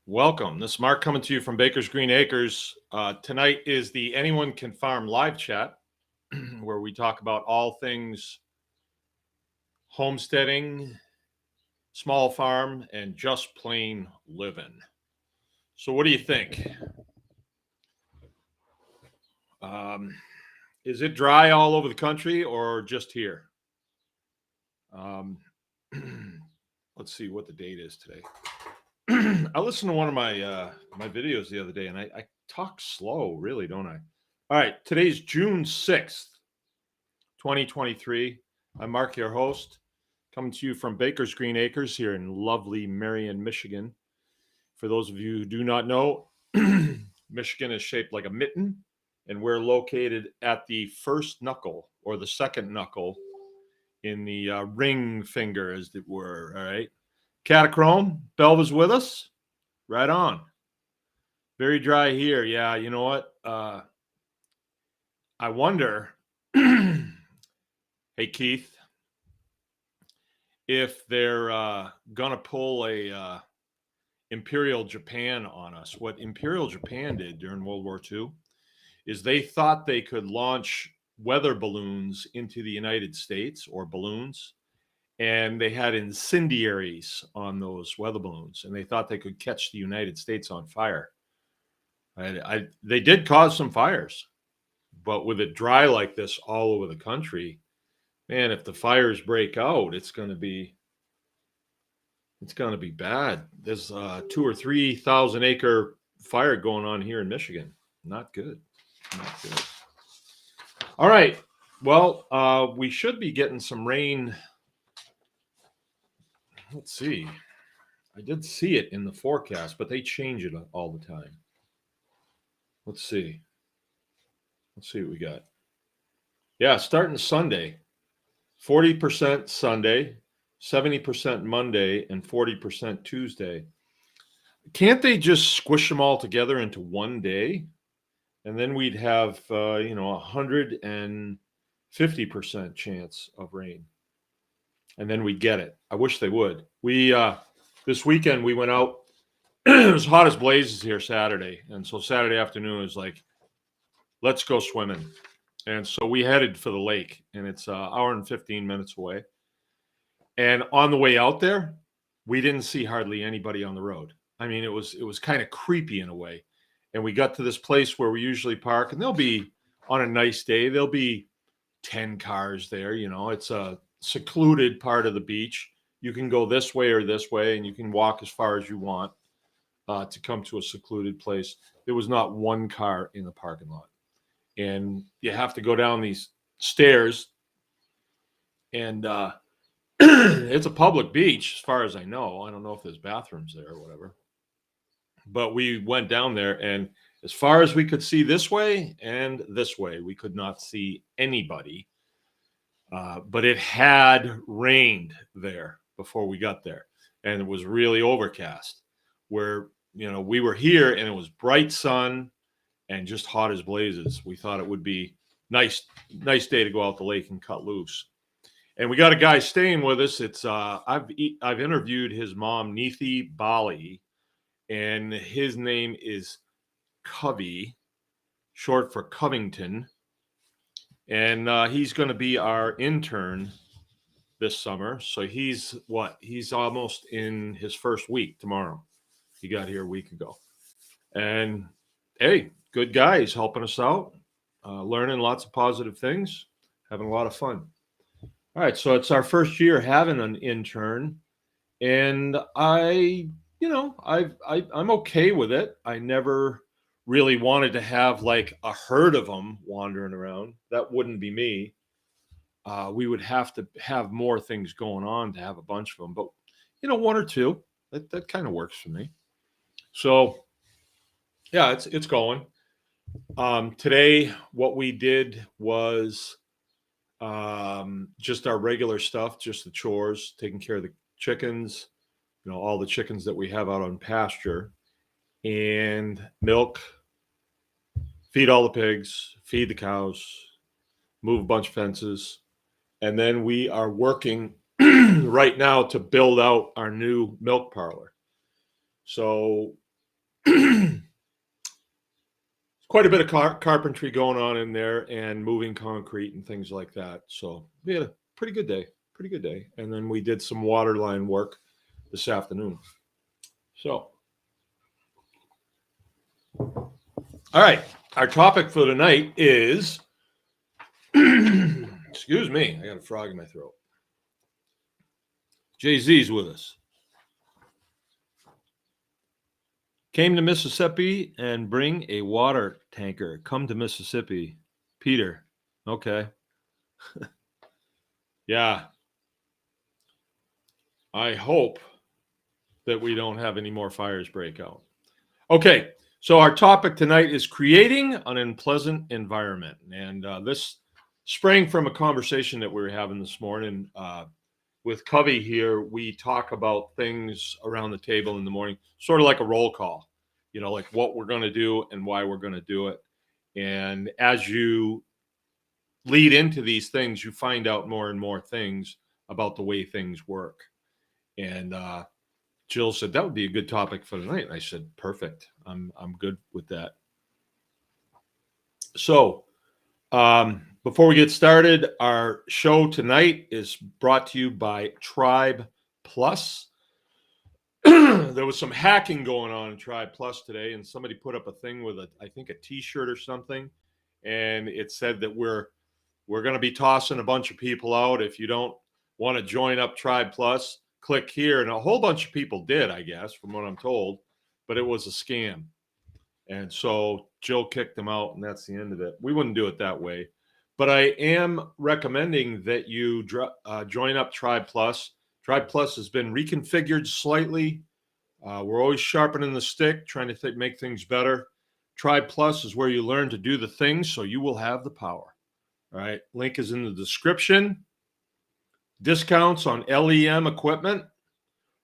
Welcome. This is Mark coming to you from Baker's Green Acres. Tonight is the Anyone Can Farm live chat, where we talk about all things homesteading, small farm, and just plain living. So, what do you think? Um, is it dry all over the country or just here? Um, let's see what the date is today. I listened to one of my videos the other day, and I talk slow, really, don't I? All right, today's June 6th, 2023. I'm Mark, your host, coming to you from Baker's Green Acres here in lovely Marion, Michigan. For those of you who do not know, Michigan is shaped like a mitten, and we're located at the first knuckle or the second knuckle in the ring finger, as it were. All right. Catachrome, Belva's with us. Right on. Very dry here. Yeah, you know what? I wonder, hey, Keith, if they're gonna pull a Imperial Japan on us. What Imperial Japan did during World War II is they thought they could launch weather balloons into the United States, or balloons, and they had incendiaries on those weather balloons, and they thought they could catch the United States on fire. They did cause some fires, but with it dry like this all over the country, man, if the fires break out, it's going to be bad. There's 2 or 3 thousand acre fire going on here in Michigan. Not good. Not good. All right. Well, we should be getting some rain. Let's see. I did see it in the forecast, but they change it all the time. Let's see. Let's see what we got. Yeah, starting Sunday, 40% Sunday, 70% Monday, and 40% Tuesday. Can't they just squish them all together into one day? And then we'd have, 150% chance of rain. And then we'd get it. I wish they would. This weekend, we went out. It was hot as blazes here Saturday. And so Saturday afternoon was like, let's go swimming. And so we headed for the lake, and it's an hour and 15 minutes away. And on the way out there, we didn't see hardly anybody on the road. I mean, it was kind of creepy in a way. And we got to this place where we usually park, and there'll be, on a nice day, there'll be 10 cars there. It's a secluded part of the beach. You can go this way or this way, and you can walk as far as you want to come to a secluded place. There was not one car in the parking lot. And you have to go down these stairs, and it's a public beach as far as I know. I don't know if there's bathrooms there or whatever. But we went down there, and as far as we could see this way and this way, we could not see anybody. But it had rained there before we got there, and it was really overcast. Where we were here, and it was bright sun and just hot as blazes. We thought it would be nice day to go out the lake and cut loose. And we got a guy staying with us. It's I've interviewed his mom, Neethi Bali, and his name is Covey, short for Covington. And he's going to be our intern this summer. So he's almost in his first week tomorrow. He got here a week ago. And hey, good guy. He's helping us out, learning lots of positive things, having a lot of fun. All right, so it's our first year having an intern, and I'm okay with it. I never really wanted to have like a herd of them wandering around. That wouldn't be me. We would have to have more things going on to have a bunch of them, but one or two, that kind of works for me. So yeah, it's going. Today, what we did was just our regular stuff, just the chores, taking care of the chickens, all the chickens that we have out on pasture, and milk, feed all the pigs, feed the cows, move a bunch of fences. And then we are working right now to build out our new milk parlor. So quite a bit of carpentry going on in there and moving concrete and things like that. So we had a pretty good day. And then we did some water line work this afternoon. So, all right. Our topic for tonight is, excuse me, I got a frog in my throat. Jay-Z's with us. Came to Mississippi and bring a water tanker. Come to Mississippi. Peter. Okay. Yeah. I hope that we don't have any more fires break out. Okay. So our topic tonight is creating an unpleasant environment. And this sprang from a conversation that we were having this morning with Covey here. We talk about things around the table in the morning, sort of like a roll call, like what we're going to do and why we're going to do it. And as you lead into these things, you find out more and more things about the way things work. And Jill said, that would be a good topic for tonight. And I said, perfect. I'm good with that. So before we get started, our show tonight is brought to you by Tribe Plus. There was some hacking going on in Tribe Plus today, and somebody put up a thing with I think a T-shirt or something, and it said that we're going to be tossing a bunch of people out. If you don't want to join up Tribe Plus, click here. And a whole bunch of people did, I guess, from what I'm told, but it was a scam. And so Jill kicked them out, and that's the end of it. We wouldn't do it that way. But I am recommending that you join up Tribe Plus. Tribe Plus has been reconfigured slightly. We're always sharpening the stick, trying to make things better. Tribe Plus is where you learn to do the things so you will have the power. All right. Link is in the description. Discounts on LEM equipment.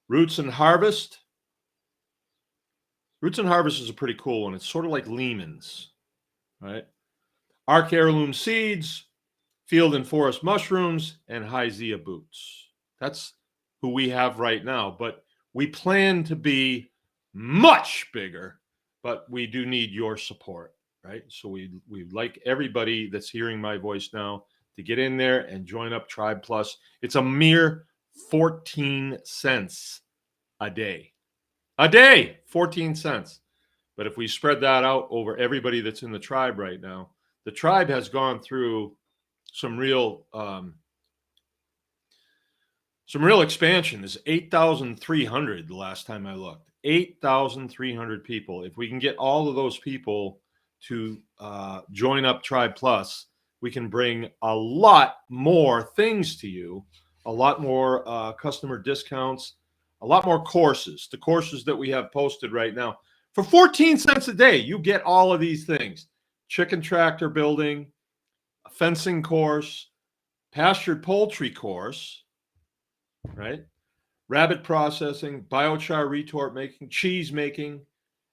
Roots and Harvest. Roots and Harvest is a pretty cool one. It's sort of like Lehman's. Right. Arc Heirloom Seeds, Field and Forest Mushrooms, and Hyzea Boots. That's who we have right now. But we plan to be much bigger, but we do need your support, right? So we like everybody that's hearing my voice now to get in there and join up Tribe Plus. It's a mere 14 cents a day. 14 cents. But if we spread that out over everybody that's in the tribe right now, the tribe has gone through some real expansion. There's 8,300 the last time I looked. 8,300 people. If we can get all of those people to join up Tribe Plus, we can bring a lot more things to you, a lot more customer discounts, a lot more courses. The courses that we have posted right now. For 14 cents a day, you get all of these things. Chicken tractor building, a fencing course, pastured poultry course, right? Rabbit processing, biochar retort making, cheese making,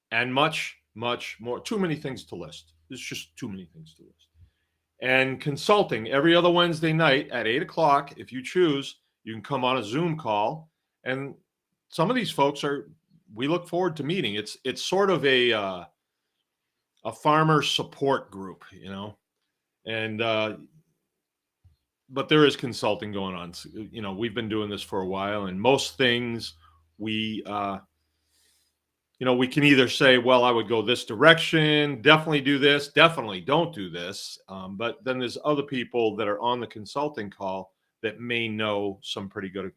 and much, much more. Too many things to list. There's just too many things to list. And consulting every other Wednesday night at 8 o'clock. If you choose, you can come on a Zoom call. And some of these folks we look forward to meeting. It's sort of a farmer support group, and but there is consulting going on. So, we've been doing this for a while, and most things we can either say, well, I would go this direction, definitely do this, definitely don't do this. But then there's other people that are on the consulting call that may know some pretty good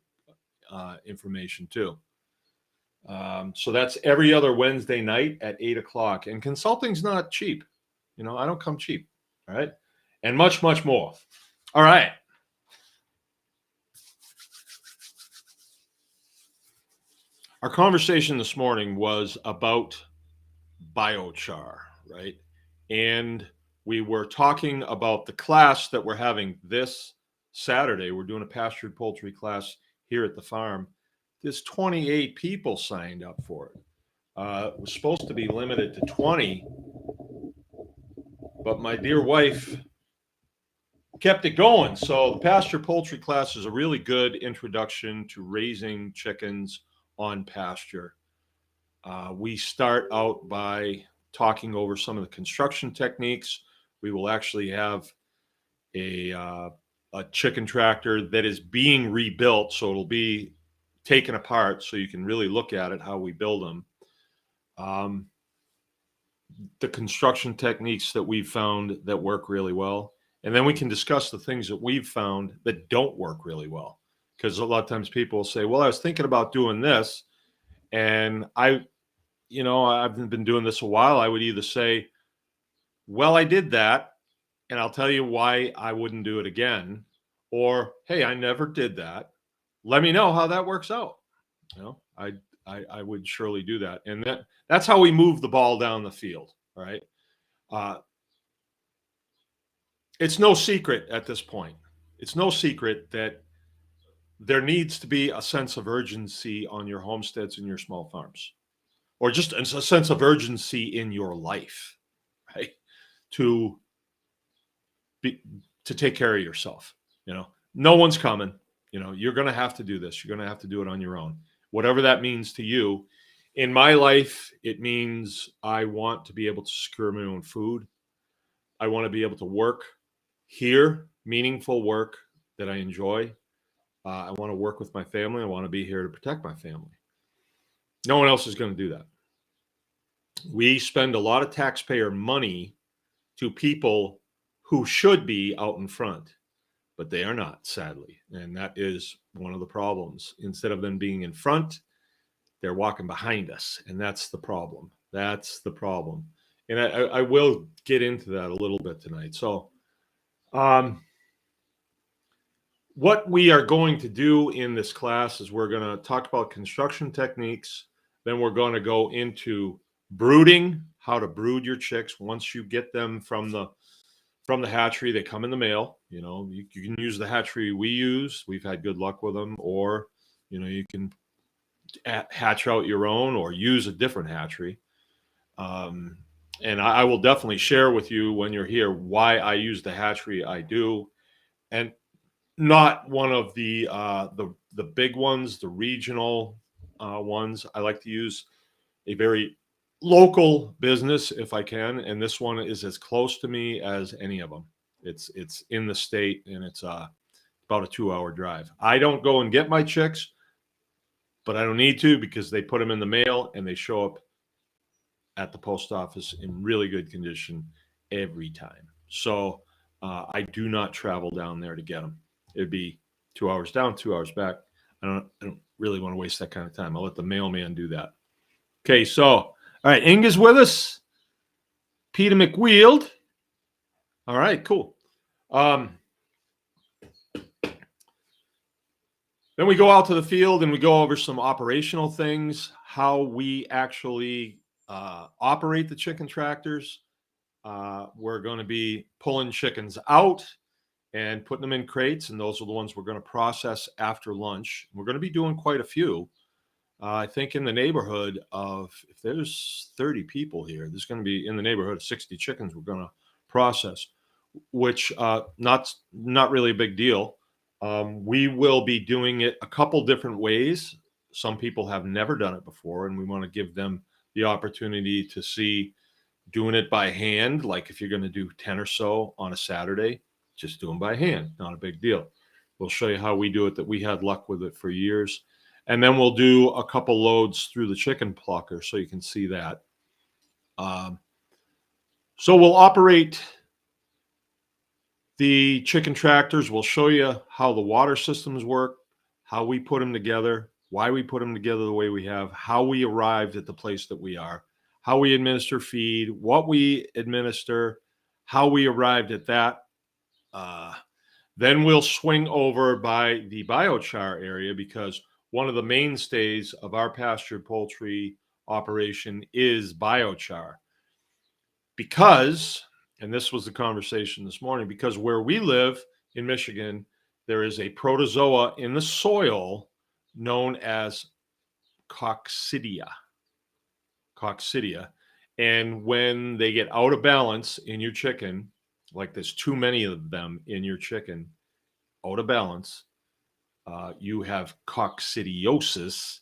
information too. So that's every other Wednesday night at 8 o'clock. And consulting's not cheap. I don't come cheap. All right. And much, much more. All right. Our conversation this morning was about biochar, right? And we were talking about the class that we're having this Saturday. We're doing a pastured poultry class here at the farm. There's 28 people signed up for it. It was supposed to be limited to 20, but my dear wife kept it going. So the pastured poultry class is a really good introduction to raising chickens on pasture. We start out by talking over some of the construction techniques. We will actually have a chicken tractor that is being rebuilt, so it'll be taken apart so you can really look at it, how we build them. The construction techniques that we've found that work really well. And then we can discuss the things that we've found that don't work really well. Because a lot of times people will say, well, I was thinking about doing this. And I've been doing this a while. I would either say, well, I did that, and I'll tell you why I wouldn't do it again. Or, hey, I never did that. Let me know how that works out. I would surely do that. And that's how we move the ball down the field. Right. It's no secret at this point. It's no secret that there needs to be a sense of urgency on your homesteads and your small farms, or just a sense of urgency in your life, right? To take care of yourself. No one's coming. You're going to have to do this. You're going to have to do it on your own, whatever that means to you. In my life, it means I want to be able to secure my own food. I want to be able to work here, meaningful work that I enjoy. I want to work with my family. I want to be here to protect my family. No one else is going to do that. We spend a lot of taxpayer money to people who should be out in front, but they are not, sadly. And that is one of the problems. Instead of them being in front, they're walking behind us. And that's the problem. That's the problem. And I will get into that a little bit tonight. So, what we are going to do in this class is we're going to talk about construction techniques. Then we're going to go into brooding, how to brood your chicks once you get them from the hatchery. They come in the mail. You can use the hatchery we use. We've had good luck with them. Or, you can hatch out your own or use a different hatchery. And I will definitely share with you when you're here why I use the hatchery I do. And not one of the big ones, the regional ones. I like to use a very local business if I can, and this one is as close to me as any of them. It's in the state, and it's about a 2-hour drive. I don't go and get my chicks, but I don't need to because they put them in the mail and they show up at the post office in really good condition every time. So I do not travel down there to get them. It'd be 2 hours down, 2 hours back. I don't really want to waste that kind of time. I'll let the mailman do that. Okay, so, all right, Inga's with us. Peter McWeild. All right, cool. Then we go out to the field and we go over some operational things, how we actually operate the chicken tractors. We're going to be pulling chickens out and putting them in crates, and those are the ones we're going to process after lunch. We're going to be doing quite a few. I think in the neighborhood of, if there's 30 people here, there's going to be in the neighborhood of 60 chickens we're going to process, which not really a big deal. We will be doing it a couple different ways. Some people have never done it before, and we want to give them the opportunity to see doing it by hand. Like if you're going to do 10 or so on a Saturday, just do them by hand. Not a big deal. We'll show you how we do it, that we had luck with it for years. And then we'll do a couple loads through the chicken plucker so you can see that. So we'll operate the chicken tractors. We'll show you how the water systems work, how we put them together, why we put them together the way we have, how we arrived at the place that we are, how we administer feed, what we administer, how we arrived at that. Then we'll swing over by the biochar area, because one of the mainstays of our pastured poultry operation is biochar. Because, and this was the conversation this morning, because where we live in Michigan, there is a protozoa in the soil known as coccidia. And when they get out of balance in your chicken, like there's too many of them in your chicken, out of balance, you have coccidiosis,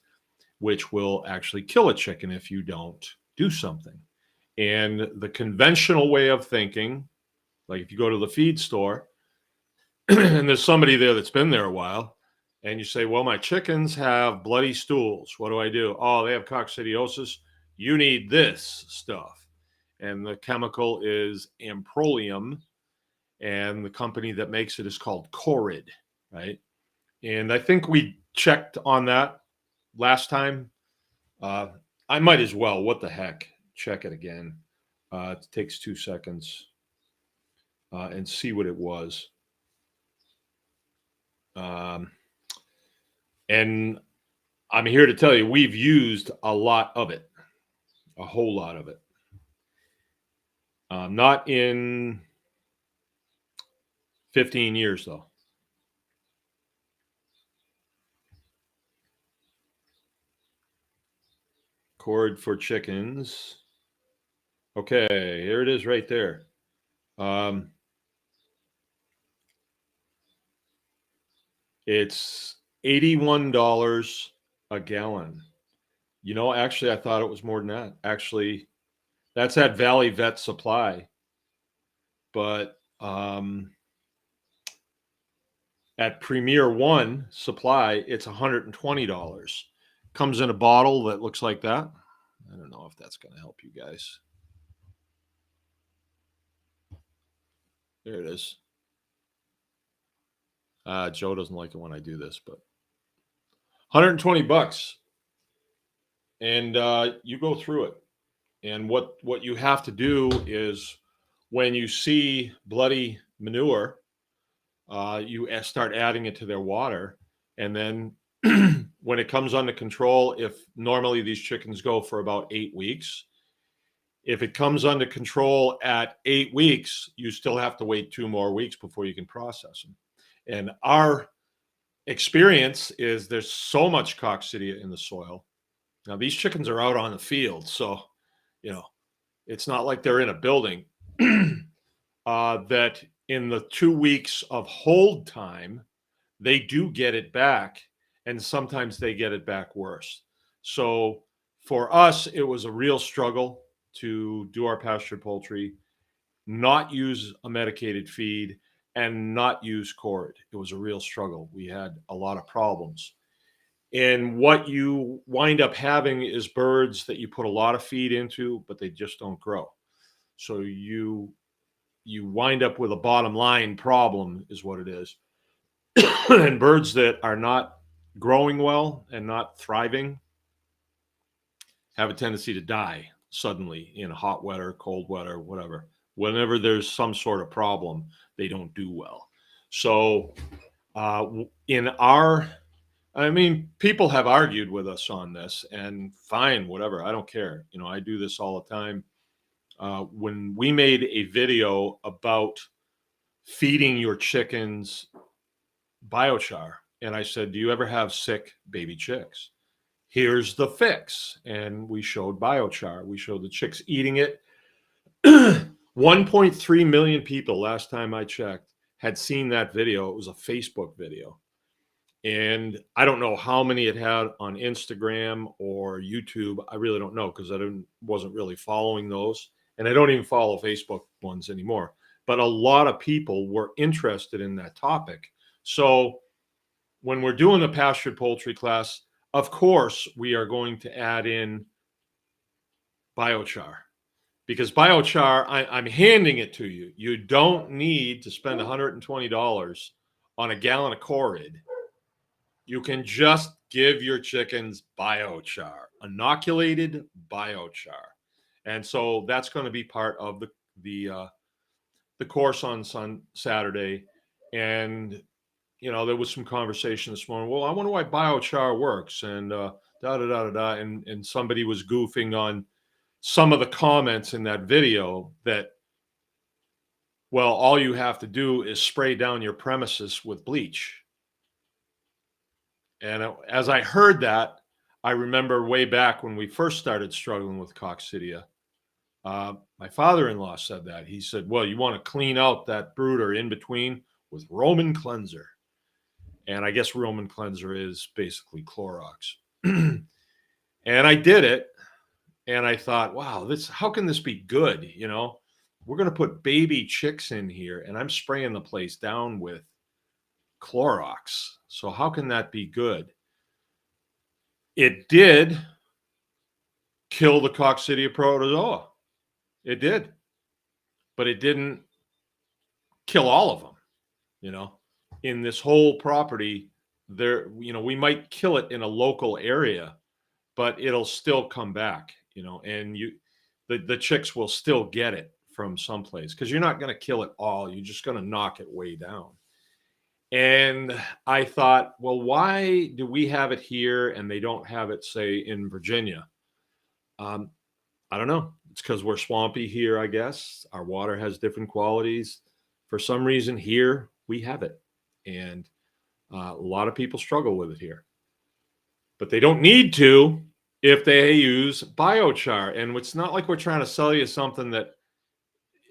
which will actually kill a chicken if you don't do something. And the conventional way of thinking, like if you go to the feed store and there's somebody there that's been there a while, and you say, well, my chickens have bloody stools. What do I do? Oh, they have coccidiosis. You need this stuff. And the chemical is amprolium, and the company that makes it is called Corid, right? And I think we checked on that last time. I might as well. What the heck? Check it again. It takes 2 seconds and see what it was. And I'm here to tell you, we've used a lot of it, a whole lot of it. Not in 15 years, though. Cord for chickens. Okay, here it is right there. It's $81 a gallon. You know, actually, I thought it was more than that. Actually, that's at Valley Vet Supply. But at Premier One Supply, it's $120. Comes in a bottle that looks like that. I don't know if that's going to help you guys. There it is. Joe doesn't like it when I do this, but $120. And you go through it. And what you have to do is when you see bloody manure, you start adding it to their water. And then when it comes under control, if normally these chickens go for about 8 weeks, if it comes under control at 8 weeks, you still have to wait 2 more weeks before you can process them. And our experience is there's so much coccidia in the soil. Now, these chickens are out on the field, so, you know, it's not like they're in a building. That in the 2 weeks of hold time, they do get it back, and sometimes they get it back worse. So for us, it was a real struggle to do our pastured poultry, not use a medicated feed, and not use cord. It was a real struggle. We had a lot of problems. And what you wind up having is birds that you put a lot of feed into, but they just don't grow. So you wind up with a bottom line problem is what it is. And birds that are not growing well and not thriving have a tendency to die suddenly in hot weather, cold weather, whatever. Whenever there's some sort of problem, they don't do well. So people have argued with us on this, and fine, whatever. I don't care. You know, I do this all the time. When we made a video about feeding your chickens biochar, and I said, do you ever have sick baby chicks? Here's the fix. And we showed biochar. We showed the chicks eating it. 1.3 million people, last time I checked, had seen that video. It was a Facebook video. And I don't know how many it had on Instagram or YouTube. I really don't know because I wasn't really following those. And I don't even follow Facebook ones anymore. But a lot of people were interested in that topic. So when we're doing the pastured poultry class, of course, we are going to add in biochar. Because biochar, I'm handing it to you. You don't need to spend $120 on a gallon of Corid. You can just give your chickens biochar, inoculated biochar. And so that's going to be part of the course on Saturday. And, you know, there was some conversation this morning. Well, I wonder why biochar works. And and somebody was goofing on some of the comments in that video that, well, all you have to do is spray down your premises with bleach. And as I heard that, I remember way back when we first started struggling with coccidia, my father-in-law said that. He said, well, you want to clean out that brooder in between with Roman cleanser. And I guess Roman cleanser is basically Clorox. And I did it. And I thought, wow, how can this be good? We're going to put baby chicks in here and I'm spraying the place down with Clorox. So how can that be good? It did kill the coccidia protozoa. It did. But it didn't kill all of them, in this whole property. We might kill it in a local area, but it'll still come back, and the chicks will still get it from someplace, because you're not going to kill it all. You're just going to knock it way down. And I thought, well, why do we have it here and they don't have it, say, in Virginia? I don't know. It's because we're swampy here, I guess. Our water has different qualities. For some reason here, we have it. And a lot of people struggle with it here. But they don't need to if they use biochar. And it's not like we're trying to sell you something that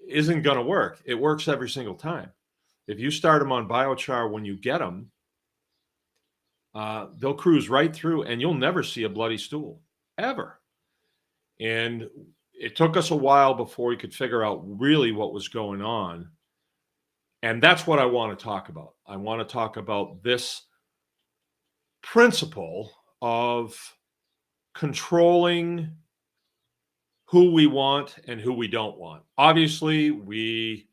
isn't going to work. It works every single time. If you start them on biochar when you get them, they'll cruise right through and you'll never see a bloody stool, ever. And it took us a while before we could figure out really what was going on. And that's what I want to talk about. I want to talk about this principle of controlling who we want and who we don't want. Obviously, we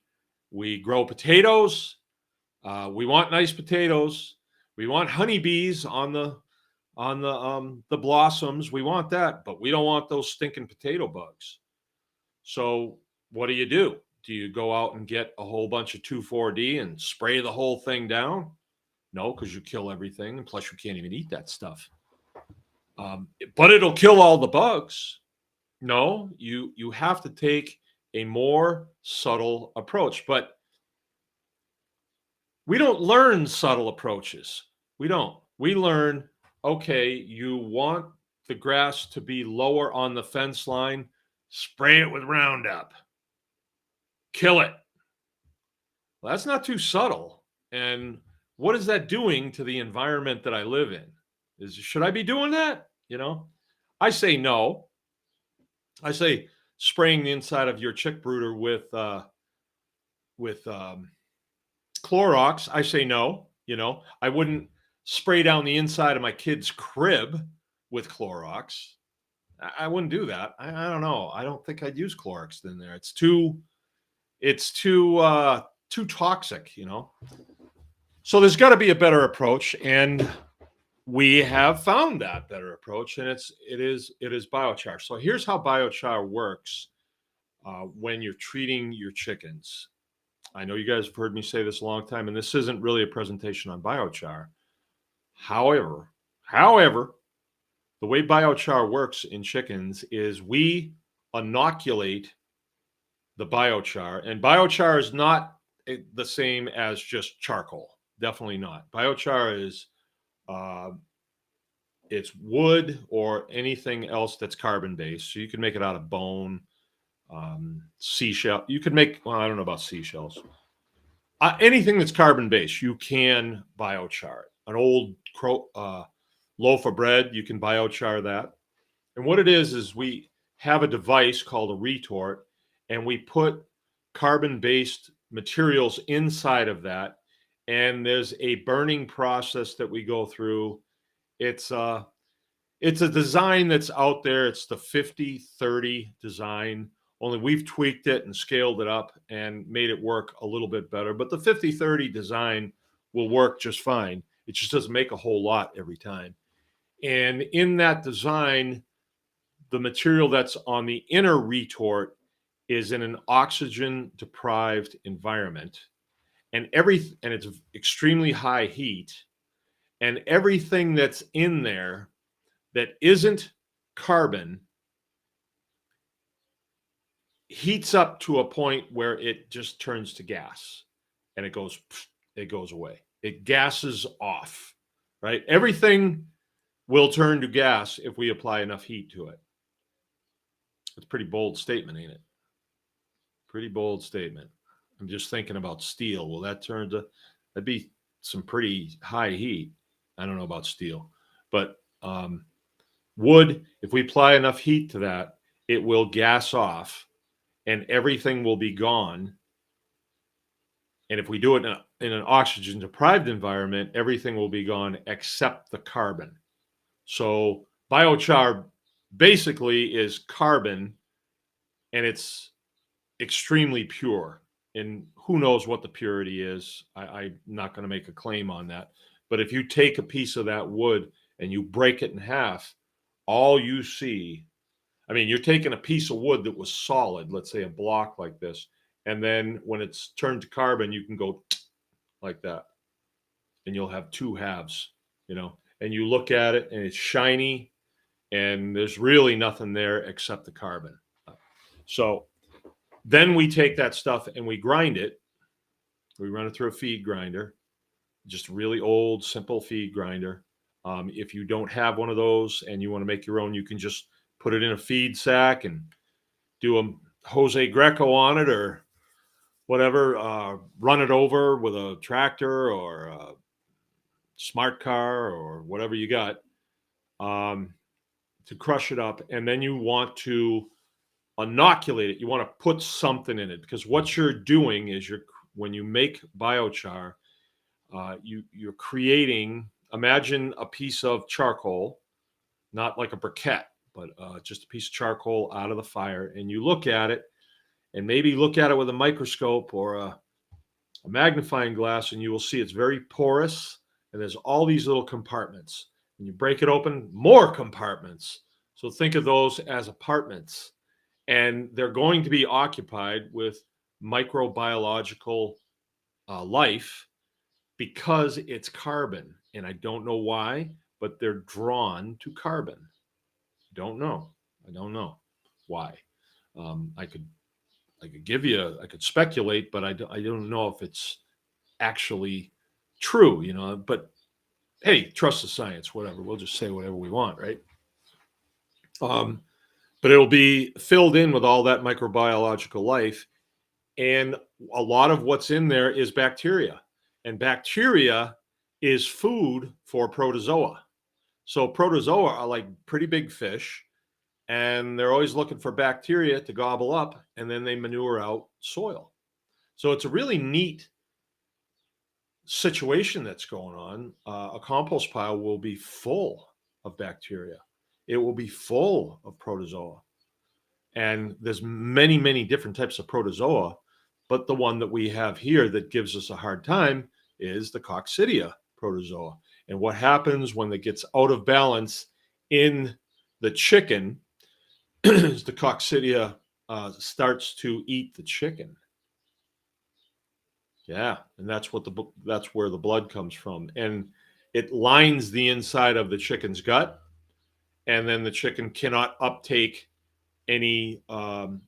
grow potatoes. We want nice potatoes. We want honeybees on the blossoms. We want that, but we don't want those stinking potato bugs. So what do? Do you go out and get a whole bunch of 2,4-D and spray the whole thing down? No, because you kill everything, and plus you can't even eat that stuff. But it'll kill all the bugs. No, you have to take a more subtle approach. But we don't learn subtle approaches. We don't. We learn, okay, you want the grass to be lower on the fence line, spray it with Roundup. Kill it. Well, that's not too subtle. And what is that doing to the environment that I live in? Should I be doing that? I say no. I say spraying the inside of your chick brooder with Clorox. I say no. I wouldn't spray down the inside of my kid's crib with Clorox. I wouldn't do that. I don't know. I don't think I'd use Clorox in there. It's too toxic, So there's got to be a better approach, and we have found that better approach, and it is biochar. So here's how biochar works when you're treating your chickens. I know you guys have heard me say this a long time, and this isn't really a presentation on biochar. However, the way biochar works in chickens is we inoculate the biochar, and biochar is not the same as just charcoal. Definitely not. Biochar is it's wood or anything else that's carbon based. So you can make it out of bone, seashell. You can make, well, I don't know about seashells. Anything that's carbon based, you can biochar it. An old loaf of bread, you can biochar that. And what it is we have a device called a retort, and we put carbon-based materials inside of that. And there's a burning process that we go through. It's a design that's out there. It's the 50-30 design. Only we've tweaked it and scaled it up and made it work a little bit better. But the 50-30 design will work just fine. It just doesn't make a whole lot every time. And in that design, the material that's on the inner retort is in an oxygen-deprived environment. And it's extremely high heat. And everything that's in there that isn't carbon heats up to a point where it just turns to gas, and it goes away. It gases off, right? Everything will turn to gas if we apply enough heat to it. It's a pretty bold statement, ain't it? Pretty bold statement. I'm just thinking about steel. Well, that'd be some pretty high heat. I don't know about steel, but Wood, if we apply enough heat to that, it will gas off and everything will be gone. And if we do it in an oxygen deprived environment, everything will be gone except the carbon. So biochar basically is carbon, and it's extremely pure. And who knows what the purity is? I'm not going to make a claim on that. But if you take a piece of that wood and you break it in half, all you see, I mean, you're taking a piece of wood that was solid, let's say a block like this, and then when it's turned to carbon, you can go like that, and you'll have two halves, and you look at it and it's shiny, and there's really nothing there except the carbon. So then we take that stuff and we grind it. We run it through a feed grinder, just a really old, simple feed grinder. If you don't have one of those and you want to make your own, you can just put it in a feed sack and do a Jose Greco on it or whatever. Run it over with a tractor or a smart car or whatever you got to crush it up. And then you want to inoculate it. You want to put something in it, because what you're doing is when you make biochar, you're creating, imagine a piece of charcoal, not like a briquette, but just a piece of charcoal out of the fire, and you look at it and maybe look at it with a microscope or a magnifying glass, and you will see it's very porous, and there's all these little compartments. And you break it open, more compartments. So think of those as apartments. And they're going to be occupied with microbiological life because it's carbon. And I don't know why, but they're drawn to carbon. I don't know why. I could I could speculate, but I don't know if it's actually true, but hey, trust the science, whatever. We'll just say whatever we want, right? But it'll be filled in with all that microbiological life. And a lot of what's in there is bacteria. And bacteria is food for protozoa. So protozoa are like pretty big fish, and they're always looking for bacteria to gobble up, and then they manure out soil. So it's a really neat situation that's going on. A compost pile will be full of bacteria. It will be full of protozoa. And there's many, many different types of protozoa, but the one that we have here that gives us a hard time is the coccidia protozoa. And what happens when it gets out of balance in the chicken is the coccidia starts to eat the chicken. Yeah, and that's where the blood comes from, and it lines the inside of the chicken's gut, and then the chicken cannot uptake any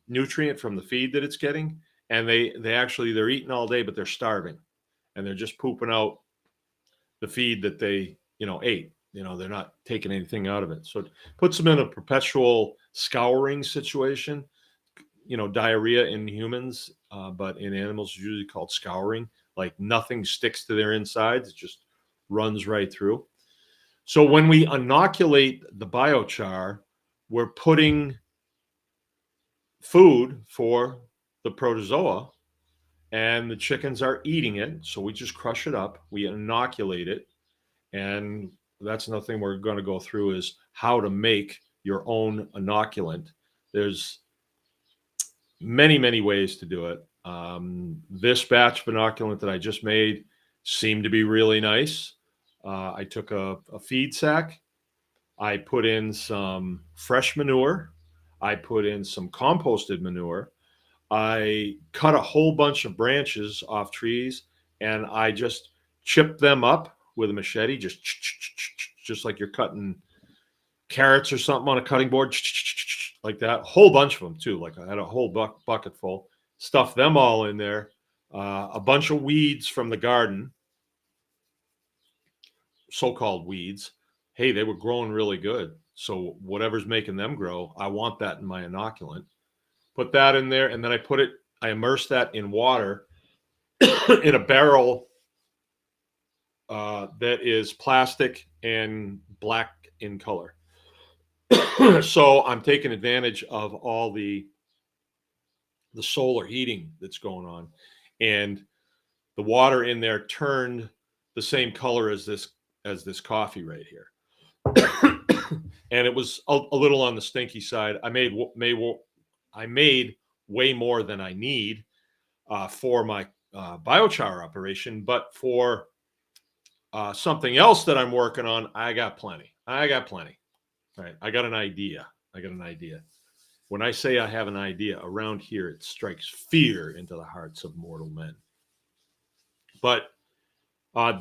nutrient from the feed that it's getting, and they're eating all day, but they're starving, and they're just pooping out the feed that they ate. They're not taking anything out of it, so it puts them in a perpetual scouring situation. Diarrhea in humans, but in animals it's usually called scouring. Like nothing sticks to their insides, it just runs right through. So when we inoculate the biochar, we're putting food for the protozoa, and the chickens are eating it. So we just crush it up, we inoculate it, and that's another thing we're going to go through is how to make your own inoculant. There's many, many ways to do it. This batch of inoculant that I just made seemed to be really nice. I took a feed sack. I put in some fresh manure. I put in some composted manure. I cut a whole bunch of branches off trees, and I just chipped them up with a machete, just like you're cutting carrots or something on a cutting board, like that. Whole bunch of them too. Like I had a whole bucket full. Stuffed them all in there. A bunch of weeds from the garden, so-called weeds. Hey, they were growing really good. So whatever's making them grow, I want that in my inoculant. Put that in there, and then I immerse that in water in a barrel that is plastic and black in color. So I'm taking advantage of all the solar heating that's going on, and the water in there turned the same color as this coffee right here. And it was a little on the stinky side. I made way more than I need for my biochar operation, but for something else that I'm working on, I got plenty. Right? I got an idea. When I say I have an idea around here, it strikes fear into the hearts of mortal men. But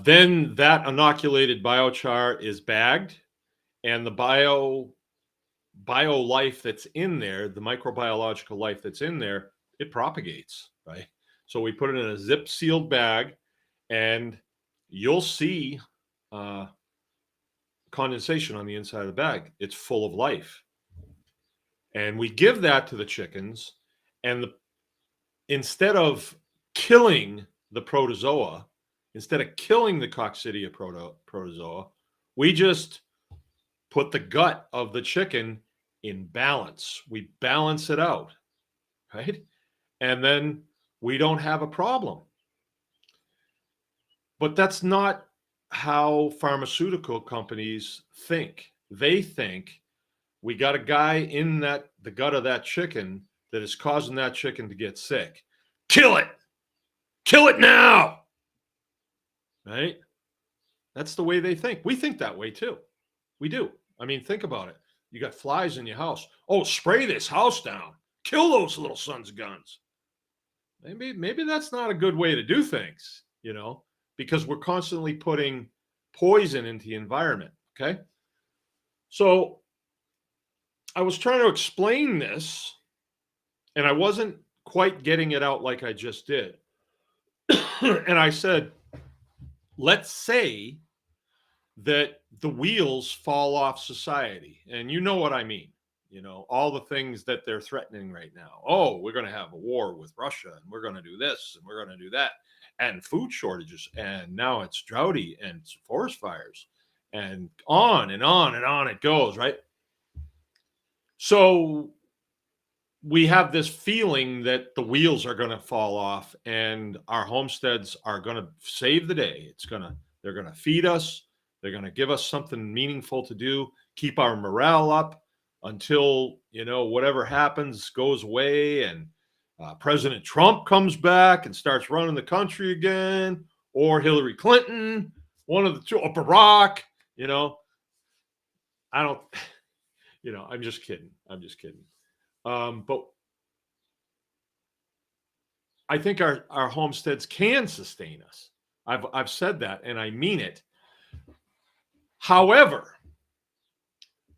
then that inoculated biochar is bagged, and the bio life that's in there, the microbiological life that's in there, it propagates, right? So we put it in a zip sealed bag, and you'll see condensation on the inside of the bag. It's full of life. And we give that to the chickens, and instead of killing the protozoa, instead of killing the coccidia protozoa, we just put the gut of the chicken in balance. We balance it out, right? And then we don't have a problem. But that's not how pharmaceutical companies think. They think we got a guy in the gut of that chicken that is causing that chicken to get sick. Kill it. Kill it now. Right? That's the way they think. We think that way too. We do. I mean, think about it. You got flies in your house. Oh, spray this house down. Kill those little sons of guns. Maybe that's not a good way to do things, because we're constantly putting poison into the environment. Okay. So I was trying to explain this, and I wasn't quite getting it out like I just did. And I said, let's say that the wheels fall off society. And you know what I mean. All the things that they're threatening right now. Oh, we're going to have a war with Russia, and we're going to do this, and we're going to do that, and food shortages, and now it's droughty, and it's forest fires, and on and on and on it goes, right? So we have this feeling that the wheels are going to fall off, and our homesteads are going to save the day. They're going to feed us. They're going to give us something meaningful to do, keep our morale up until, whatever happens goes away, and President Trump comes back and starts running the country again, or Hillary Clinton, one of the two, or Barack, I don't, I'm just kidding. But I think our homesteads can sustain us. I've said that, and I mean it. However,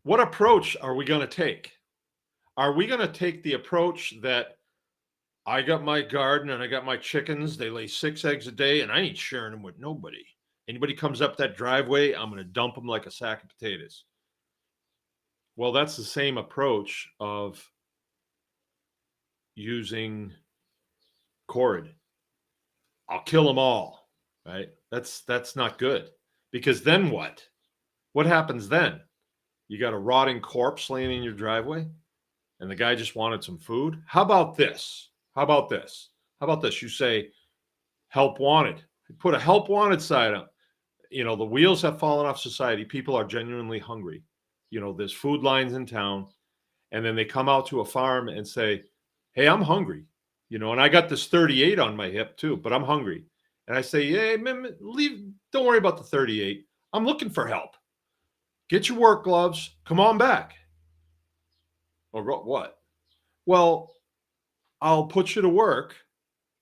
what approach are we going to take? Are we going to take the approach that I got my garden and I got my chickens, they lay 6 eggs a day, and I ain't sharing them with nobody. Anybody comes up that driveway, I'm going to dump them like a sack of potatoes. Well, that's the same approach of using cord. I'll kill them all, right? That's not good, because then what? What happens then? You got a rotting corpse laying in your driveway, and the guy just wanted some food. How about this? You say, help wanted. Put a help wanted sign up. The wheels have fallen off society. People are genuinely hungry. There's food lines in town, and then they come out to a farm and say, hey, I'm hungry. And I got this 38 on my hip too, but I'm hungry. And I say, hey, man, don't worry about the 38. I'm looking for help. Get your work gloves. Come on back. Or what? Well, I'll put you to work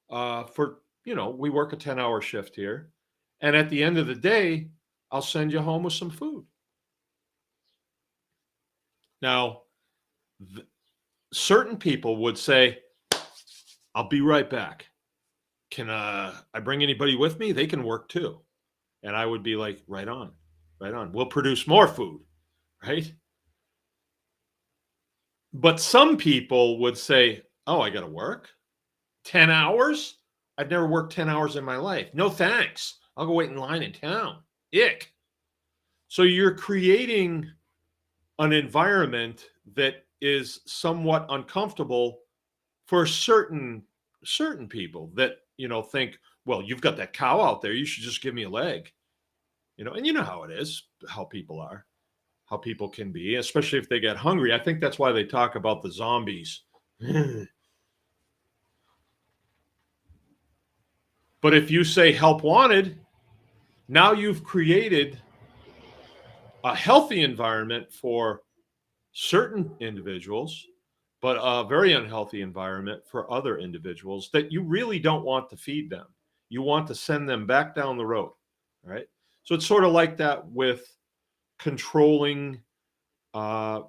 for, we work a 10-hour shift here. And at the end of the day, I'll send you home with some food. Now, certain people would say, I'll be right back. Can I bring anybody with me? They can work too. And I would be like, right on. We'll produce more food, right? But some people would say, oh, I got to work 10 hours? I've never worked 10 hours in my life. No, thanks. I'll go wait in line in town. Ick. So you're creating an environment that is somewhat uncomfortable for certain people that, think, well, you've got that cow out there, you should just give me a leg. And you know how it is, how people are, how people can be, especially if they get hungry. I think that's why they talk about the zombies. But if you say help wanted, now you've created a healthy environment for certain individuals, but a very unhealthy environment for other individuals that you really don't want to feed them. You want to send them back down the road. Right. So it's sort of like that with controlling uh,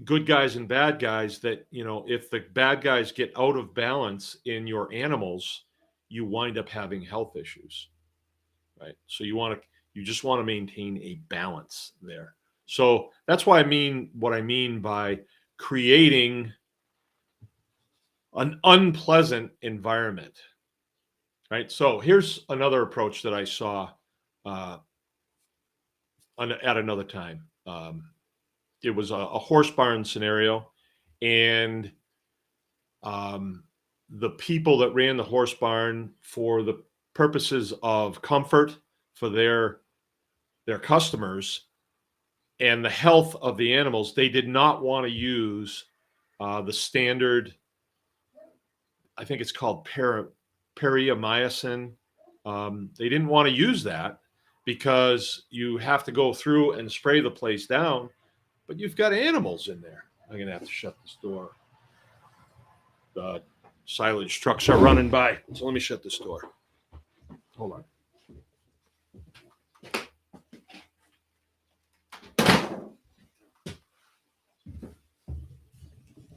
good guys and bad guys, that, if the bad guys get out of balance in your animals, you wind up having health issues. Right. So you just want to maintain a balance there. So that's why what I mean by creating an unpleasant environment. Right. So here's another approach that I saw uh, at another time. It was a horse barn scenario, and the people that ran the horse barn, for the purposes of comfort for their customers and the health of the animals, they did not want to use the standard, I think it's called periomycin. They didn't want to use that because you have to go through and spray the place down, but you've got animals in there. I'm going to have to shut this door. The silage trucks are running by. So let me shut this door. Hold on.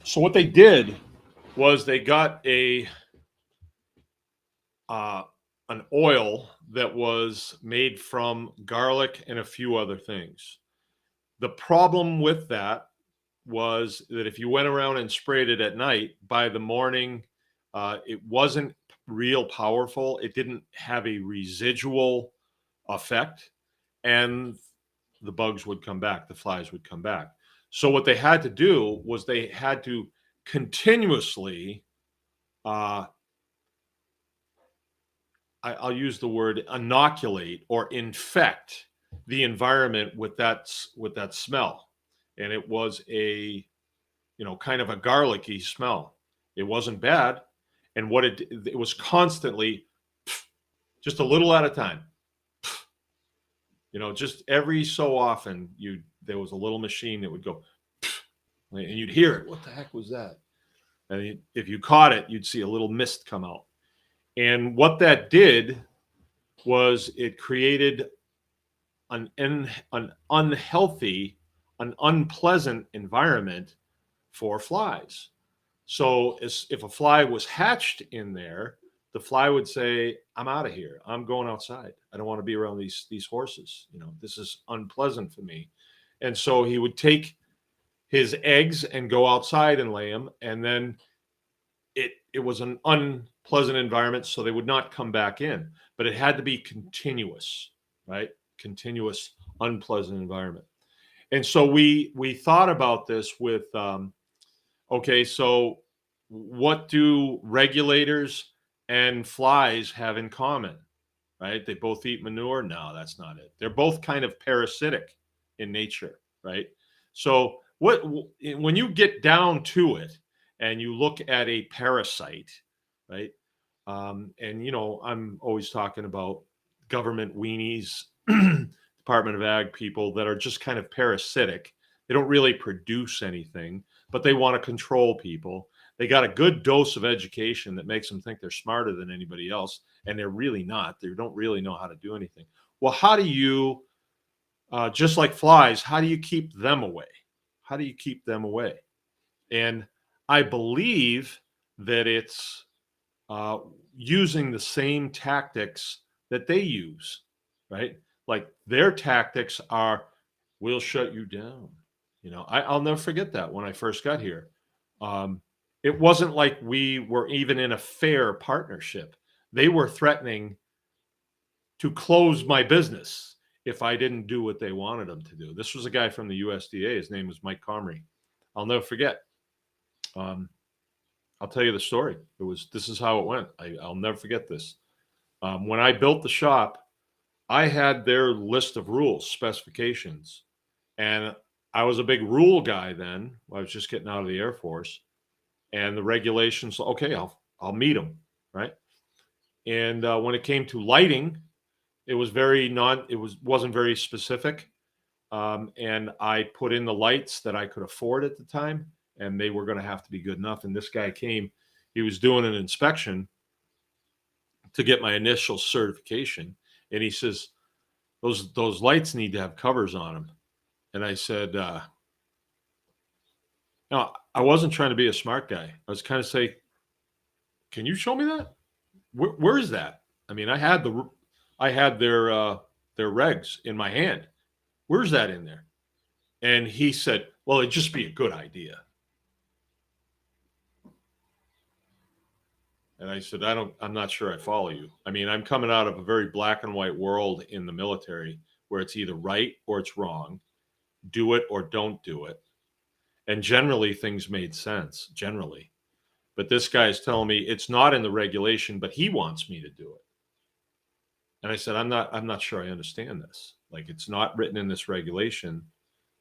So what they did was they got an oil that was made from garlic and a few other things. The problem with that was that if you went around and sprayed it at night, by the morning, it wasn't real powerful. It didn't have a residual effect, and the bugs would come back, the flies would come back. So what they had to do was they had to continuously, I'll use the word inoculate or infect the environment with that smell. And it was a, kind of a garlicky smell. It wasn't bad. And what it was constantly, just a little at a time. Just every so often there was a little machine that would go, and you'd hear it. What the heck was that? And if you caught it, you'd see a little mist come out. And what that did was it created an unhealthy, an unpleasant environment for flies. So if a fly was hatched in there, the fly would say, I'm out of here. I'm going outside. I don't want to be around these horses. This is unpleasant for me. And so he would take his eggs and go outside and lay them. And then it was an unpleasant environment, so they would not come back in. But it had to be continuous, right? Continuous, unpleasant environment. And so we thought about this with, okay, so what do regulators and flies have in common, right? They both eat manure? No, that's not it. They're both kind of parasitic in nature, right? So when you get down to it and you look at a parasite, right? And, I'm always talking about government weenies, Department of Ag people that are just kind of parasitic. They don't really produce anything, but they want to control people. They got a good dose of education that makes them think they're smarter than anybody else, and they're really not. They don't really know how to do anything. Well, how do you, just like flies, how do you keep them away? How do you keep them away? And I believe that it's using the same tactics that they use, right? Like their tactics are, we'll shut you down. I'll never forget that when I first got here. It wasn't like we were even in a fair partnership. They were threatening to close my business if I didn't do what they wanted them to do. This was a guy from the USDA. His name was Mike Comrie. I'll never forget. I'll tell you the story. This is how it went. I'll never forget this. When I built the shop, I had their list of rules, specifications, and I was a big rule guy then. I was just getting out of the Air Force, and the regulations. Okay, I'll meet them, right? And when it came to lighting, it was wasn't very specific, and I put in the lights that I could afford at the time, and they were going to have to be good enough. And this guy came; he was doing an inspection to get my initial certification, and he says, those lights need to have covers on them. And I said, no, I wasn't trying to be a smart guy. I was kind of say, can you show me that? Where is that? I mean, I had their regs in my hand. Where's that in there? And he said, well, it'd just be a good idea. And I said, I'm not sure I follow you. I mean, I'm coming out of a very black and white world in the military where it's either right or it's wrong. Do it or don't do it. And generally things made sense, generally. But this guy's telling me it's not in the regulation, but he wants me to do it. And I said, I'm not sure I understand this. Like, it's not written in this regulation.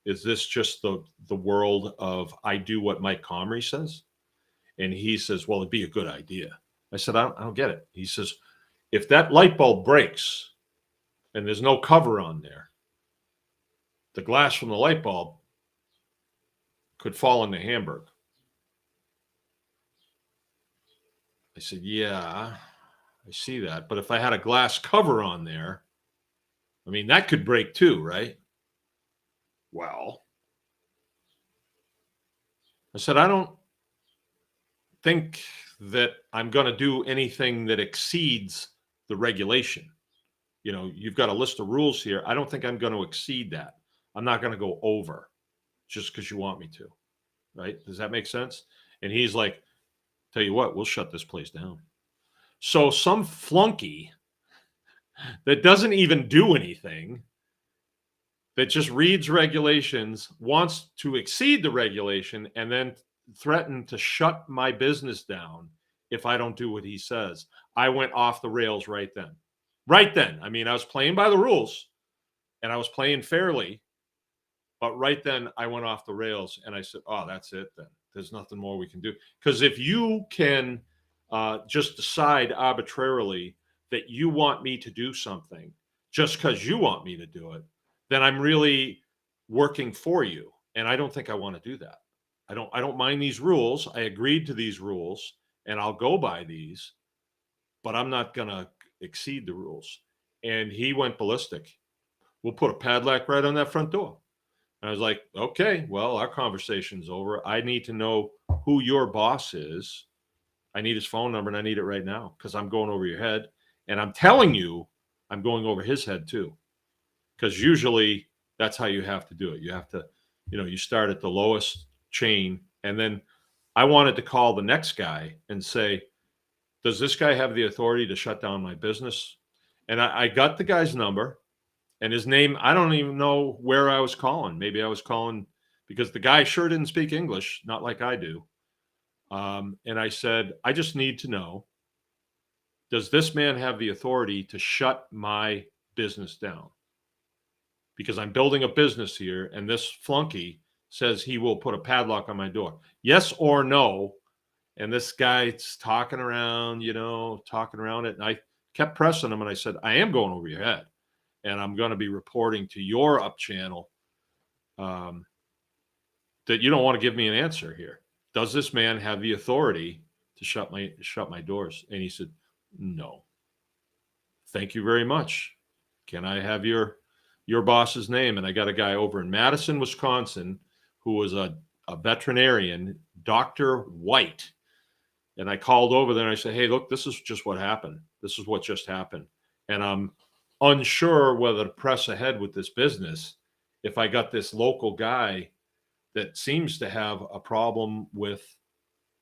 Is this just the world of I do what Mike Comrie says? And he says, well, it'd be a good idea. I said, I don't get it. He says, if that light bulb breaks and there's no cover on there, the glass from the light bulb could fall into Hamburg. I said, yeah, I see that. But if I had a glass cover on there, I mean, that could break too, right? Well, I said, I don't think that I'm going to do anything that exceeds the regulation. You know, you've got a list of rules here. I don't think I'm going to exceed that. I'm not going to go over just because you want me to, right? Does that make sense? And he's like, tell you what, we'll shut this place down. So some flunky that doesn't even do anything, that just reads regulations, wants to exceed the regulation, and then threaten to shut my business down if I don't do what he says. I went off the rails right then. Right then. I mean, I was playing by the rules and I was playing fairly, but right then I went off the rails and I said, oh, that's it then. There's nothing more we can do. Because if you can just decide arbitrarily that you want me to do something just because you want me to do it, then I'm really working for you. And I don't think I want to do that. I don't mind these rules. I agreed to these rules and I'll go by these, but I'm not going to exceed the rules. And he went ballistic. We'll put a padlock right on that front door. And I was like, okay, well, our conversation's over. I need to know who your boss is. I need his phone number and I need it right now because I'm going over your head. And I'm telling you, I'm going over his head too. Because usually that's how you have to do it. You have to, you start at the lowest chain. And then I wanted to call the next guy and say, does this guy have the authority to shut down my business? And I got the guy's number and his name. I don't even know where I was calling. Maybe I was calling because the guy sure didn't speak English, not like I do. And I said, I just need to know, does this man have the authority to shut my business down? Because I'm building a business here and this flunky says he will put a padlock on my door. Yes or no? And this guy's talking around it. And I kept pressing him and I said, I am going over your head and I'm going to be reporting to your up channel that you don't want to give me an answer here. Does this man have the authority to shut my doors? And he said, no. Thank you very much. Can I have your boss's name? And I got a guy over in Madison, Wisconsin, who was a veterinarian, Dr. White. And I called over there and I said, hey, look, this is just what happened. This is what just happened. And I'm unsure whether to press ahead with this business if I got this local guy that seems to have a problem with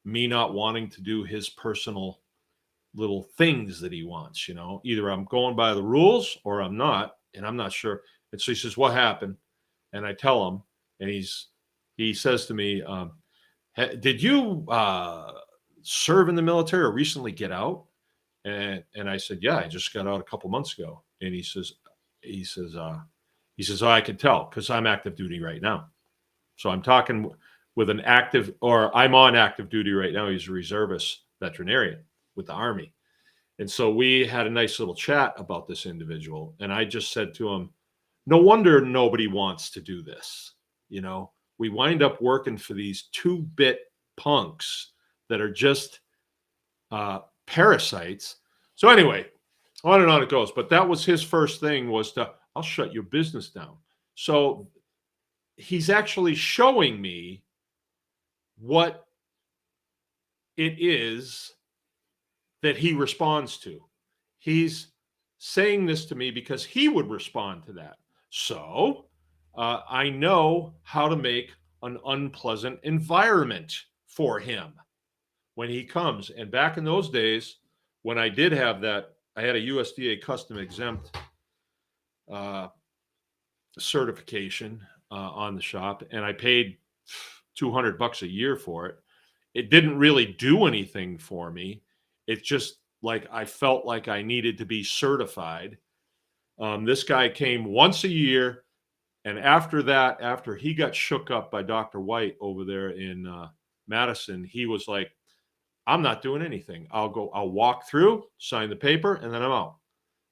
me not wanting to do his personal little things that he wants. Either I'm going by the rules or I'm not. And I'm not sure. And so he says, what happened? And I tell him, and he says to me, did you serve in the military or recently get out? And I said, yeah, I just got out a couple months ago. And he says, oh, I can tell because I'm active duty right now. So I'm talking with an active, or I'm on active duty right now. He's a reservist veterinarian with the Army. And so we had a nice little chat about this individual. And I just said to him, no wonder nobody wants to do this. You know, we wind up working for these 2-bit punks that are just parasites. So anyway, on and on it goes. But that was his first thing, was to, I'll shut your business down. So he's actually showing me what it is that he responds to. He's saying this to me because he would respond to that. So I know how to make an unpleasant environment for him when he comes. And back in those days, when I did have that, I had a USDA custom exempt certification on the shop, and I paid $200 a year for it. It didn't really do anything for me. It's just like I felt like I needed to be certified. This guy came once a year, and after that, after he got shook up by Dr. White over there in Madison, he was like, I'm not doing anything. I'll walk through, sign the paper, and then I'm out.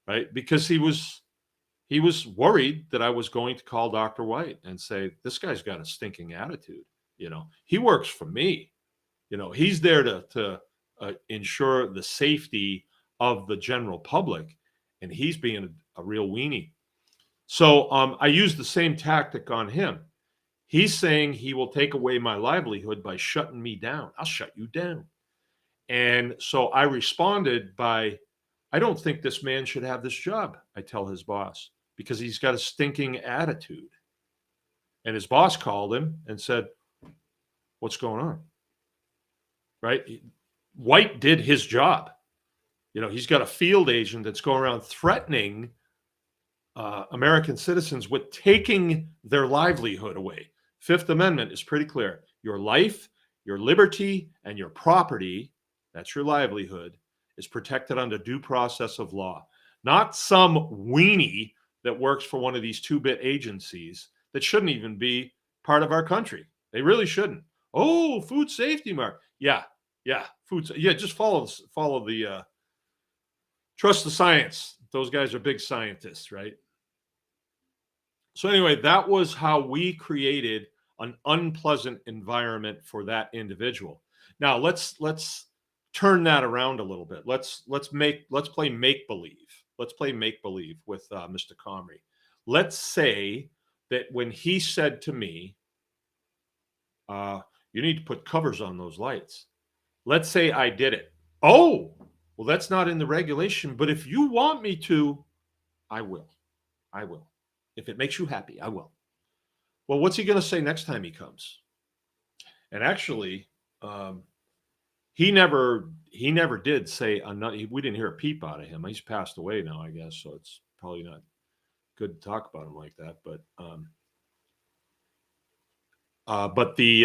Right? Because he was worried that I was going to call Dr. White and say, this guy's got a stinking attitude. You know, he works for me. You know, he's there to ensure the safety of the general public, and he's being a real weenie. So I used the same tactic on him. He's saying he will take away my livelihood by shutting me down. I'll shut you down. And so I responded by, I don't think this man should have this job, I tell his boss, because he's got a stinking attitude. And his boss called him and said, what's going on? Right? White did his job. You know, he's got a field agent that's going around threatening American citizens with taking their livelihood away. Fifth Amendment is pretty clear. Your life, your liberty, and your property, that's your livelihood, is protected under due process of law. Not some weenie that works for one of these 2-bit agencies that shouldn't even be part of our country. They really shouldn't. Oh, food safety mark. Yeah. Just follow the trust the science. Those guys are big scientists, right? So anyway, that was how we created an unpleasant environment for that individual. Now let's turn that around a little bit. Let's play make believe. Let's play make believe with Mr. Comrie. Let's say that when he said to me, you need to put covers on those lights. Let's say I did it. Oh, well, that's not in the regulation, but if you want me to, I will. If it makes you happy, I will. Well, what's he going to say next time he comes? And actually, he never did say another. We didn't hear a peep out of him. He's passed away now, I guess, so it's probably not good to talk about him like that. But the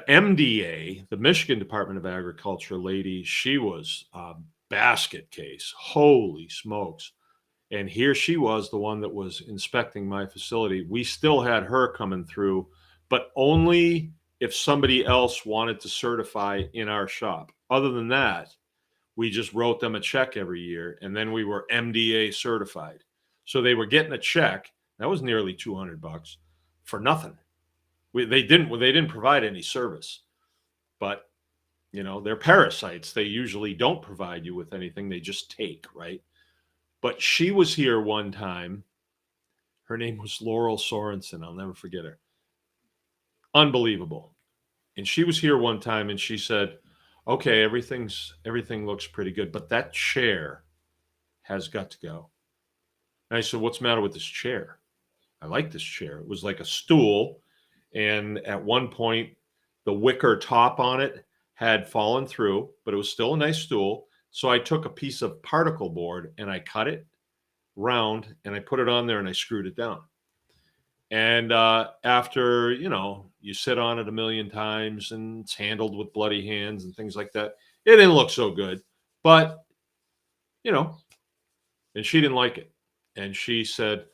MDA, the Michigan Department of Agriculture lady, she was a basket case. Holy smokes. And here she was, the one that was inspecting my facility. We still had her coming through, but only if somebody else wanted to certify in our shop. Other than that, we just wrote them a check every year, and then we were MDA certified. So they were getting a check. That was nearly $200 for nothing. They didn't provide any service, but you know, they're parasites. They usually don't provide you with anything. They just take, right? But she was here one time. Her name was Laurel Sorensen. I'll never forget her. Unbelievable. And she was here one time and she said, okay, everything looks pretty good, but that chair has got to go. And I said, what's the matter with this chair? I like this chair. It was like a stool. And at one point, the wicker top on it had fallen through, but it was still a nice stool. So I took a piece of particle board and I cut it round, and I put it on there and I screwed it down. And after, you sit on it a million times and it's handled with bloody hands and things like that, it didn't look so good. But, and she didn't like it. And she said,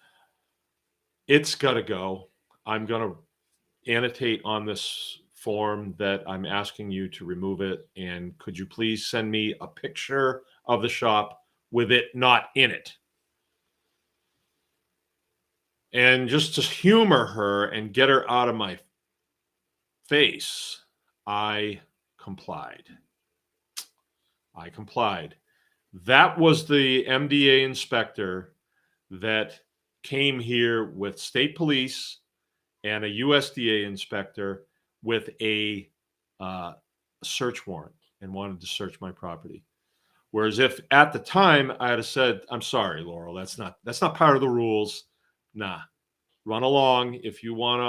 it's got to go. I'm going to annotate on this form that I'm asking you to remove it. And could you please send me a picture of the shop with it not in it? And just to humor her and get her out of my face, I complied. That was the MDA inspector that came here with state police and a USDA inspector with a search warrant and wanted to search my property. Whereas if at the time I had said, I'm sorry, Laurel, that's not part of the rules. Nah, run along. If you want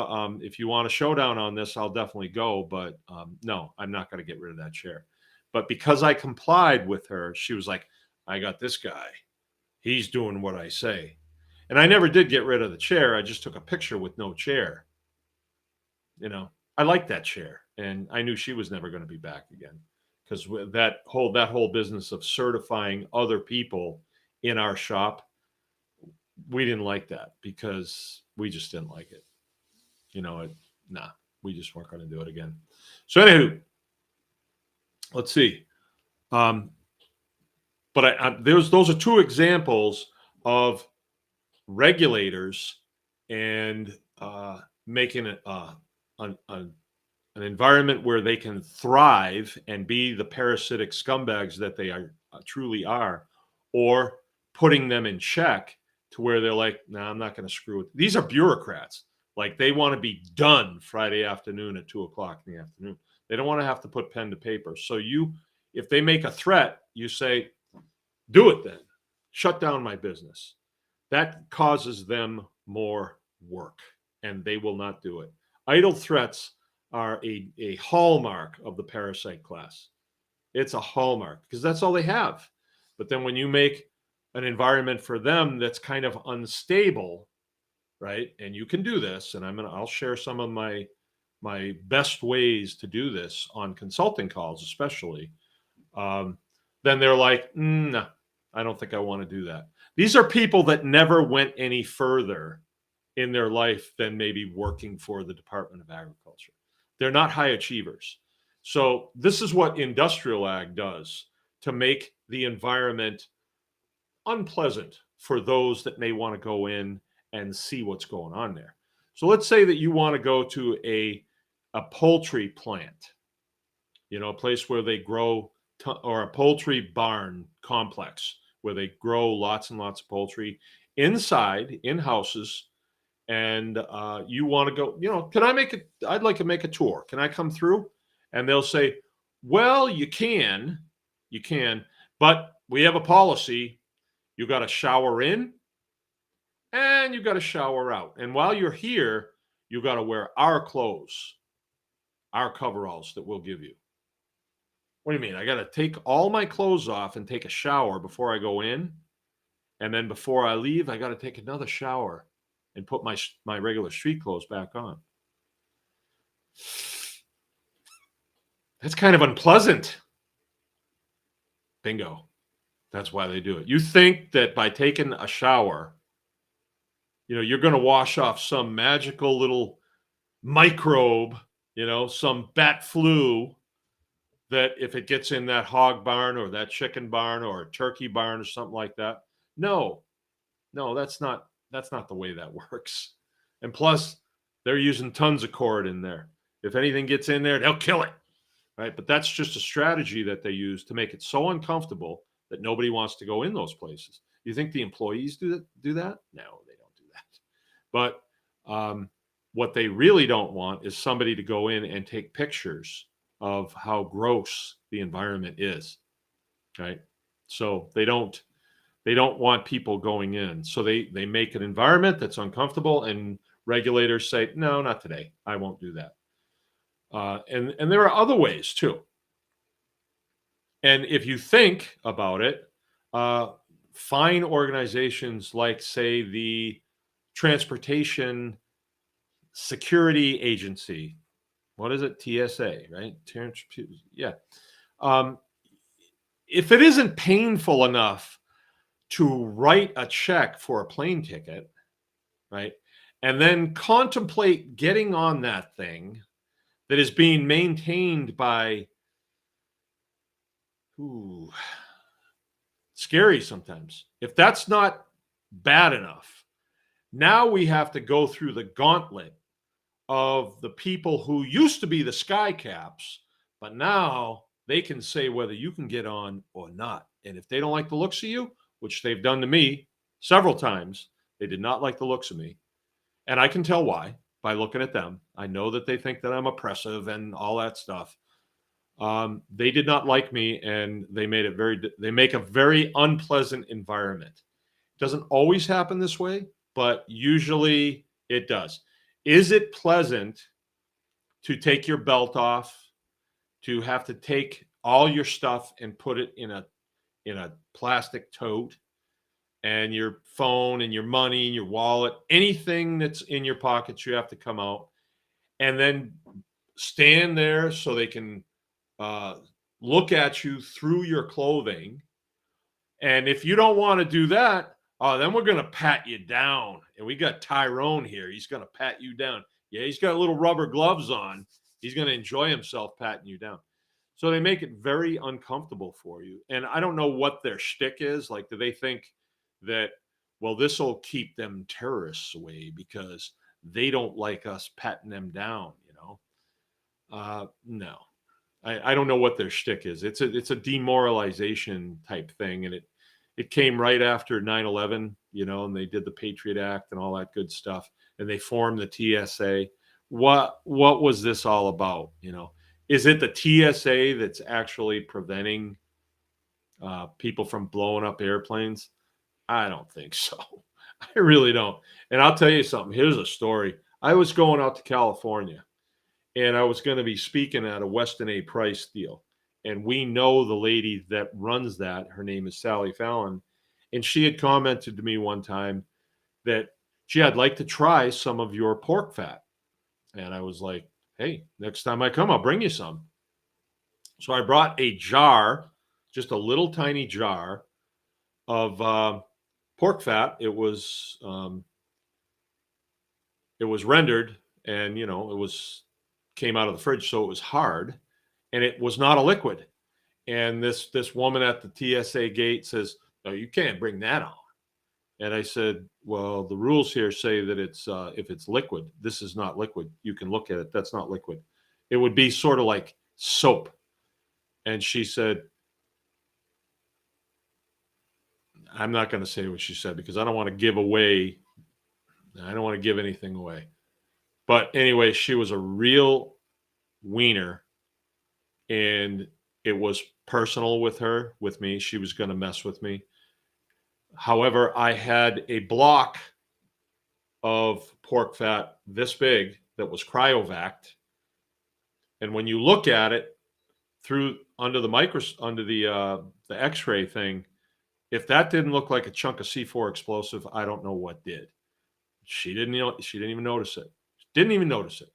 a showdown on this, I'll definitely go. But no, I'm not going to get rid of that chair. But because I complied with her, she was like, I got this guy. He's doing what I say. And I never did get rid of the chair. I just took a picture with no chair. I liked that chair. And I knew she was never going to be back again. Because that whole business of certifying other people in our shop, we didn't like that because we just didn't like it. We just weren't going to do it again. So anywho, let's see. But those are two examples of regulators and making it an environment where they can thrive and be the parasitic scumbags that they are truly are, or putting them in check to where they're like, nah, I'm not going to screw it. These are bureaucrats. Like they want to be done Friday afternoon at 2:00 in the afternoon. They don't want to have to put pen to paper. So if they make a threat, you say, do it then. Shut down my business. That causes them more work and they will not do it. Idle threats are a hallmark of the parasite class. It's a hallmark because that's all they have. But then when you make an environment for them that's kind of unstable, right? And you can do this, and I'll share some of my best ways to do this on consulting calls, especially. Then they're like, no, I don't think I want to do that. These are people that never went any further in their life than maybe working for the Department of Agriculture. They're not high achievers. So this is what industrial ag does to make the environment unpleasant for those that may want to go in and see what's going on there. So let's say that you want to go to a poultry plant, a place where they grow, or a poultry barn complex where they grow lots and lots of poultry inside, in houses. And you want to go, I'd like to make a tour. Can I come through? And they'll say, well, you can, but we have a policy. You got to shower in and you got to shower out. And while you're here, you got to wear our clothes, our coveralls that we'll give you. What do you mean? I got to take all my clothes off and take a shower before I go in. And then before I leave, I got to take another shower and put my regular street clothes back on. That's kind of unpleasant. Bingo. That's why they do it. You think that by taking a shower, you're going to wash off some magical little microbe, some bat flu, that if it gets in that hog barn or that chicken barn or a turkey barn or something like that. No, that's not the way that works. And plus, they're using tons of cord in there. If anything gets in there, they'll kill it. Right? But that's just a strategy that they use to make it so uncomfortable that nobody wants to go in those places. You think the employees do that? No, they don't do that. But what they really don't want is somebody to go in and take pictures of how gross the environment is. Right? So they don't want people going in. So they make an environment that's uncomfortable, and regulators say, no, not today. I won't do that. And there are other ways too. And if you think about it, fine organizations like, say, the Transportation Security Agency. What is it? TSA, right? Yeah. Um, if it isn't painful enough to write a check for a plane ticket, right, and then contemplate getting on that thing that is being maintained by, ooh, scary sometimes. If that's not bad enough, now we have to go through the gauntlet of the people who used to be the sky caps, but now they can say whether you can get on or not. And if they don't like the looks of you, which they've done to me several times, they did not like the looks of me. And I can tell why by looking at them. I know that they think that I'm oppressive and all that stuff. They did not like me, and they made it they make a very unpleasant environment. It doesn't always happen this way, but usually it does. Is it pleasant to take your belt off, to have to take all your stuff and put it in a plastic tote, and your phone and your money and your wallet, anything that's in your pockets, you have to come out and then stand there so they can uh, look at you through your clothing. And if you don't want to do that, then we're going to pat you down. And we got Tyrone here. He's going to pat you down. Yeah, he's got little rubber gloves on. He's going to enjoy himself patting you down. So they make it very uncomfortable for you. And I don't know what their shtick is. Like, do they think that, well, this will keep them terrorists away because they don't like us patting them down, you know? No. I don't know what their shtick is. It's a demoralization type thing, and it came right after 9/11, you know, and they did the Patriot Act and all that good stuff, and they formed the TSA. What was this all about? You know, is it the TSA that's actually preventing people from blowing up airplanes? I don't think so. I really don't. And I'll tell you something. Here's a story. I was going out to California, and I was going to be speaking at a Weston A. Price deal. And we know the lady that runs that. Her name is Sally Fallon. And she had commented to me one time that, gee, I'd like to try some of your pork fat. And I was like, hey, next time I come, I'll bring you some. So I brought a jar, just a little tiny jar of pork fat. It was rendered, and you know, came out of the fridge, so it was hard, and it was not a liquid. And this woman at the TSA gate says, "No, you can't bring that on." And I said, "Well, the rules here say that it's if it's liquid, this is not liquid. You can look at it. That's not liquid. It would be sort of like soap." And she said, "I'm not going to say what she said because I don't want to give away. I don't want to give anything away." But anyway, she was a real wiener, and it was personal with me. She was going to mess with me. However, I had a block of pork fat this big that was cryovac, and when you look at it through under the X-ray thing, if that didn't look like a chunk of C4 explosive, I don't know what did. She didn't even notice it. Didn't even notice it.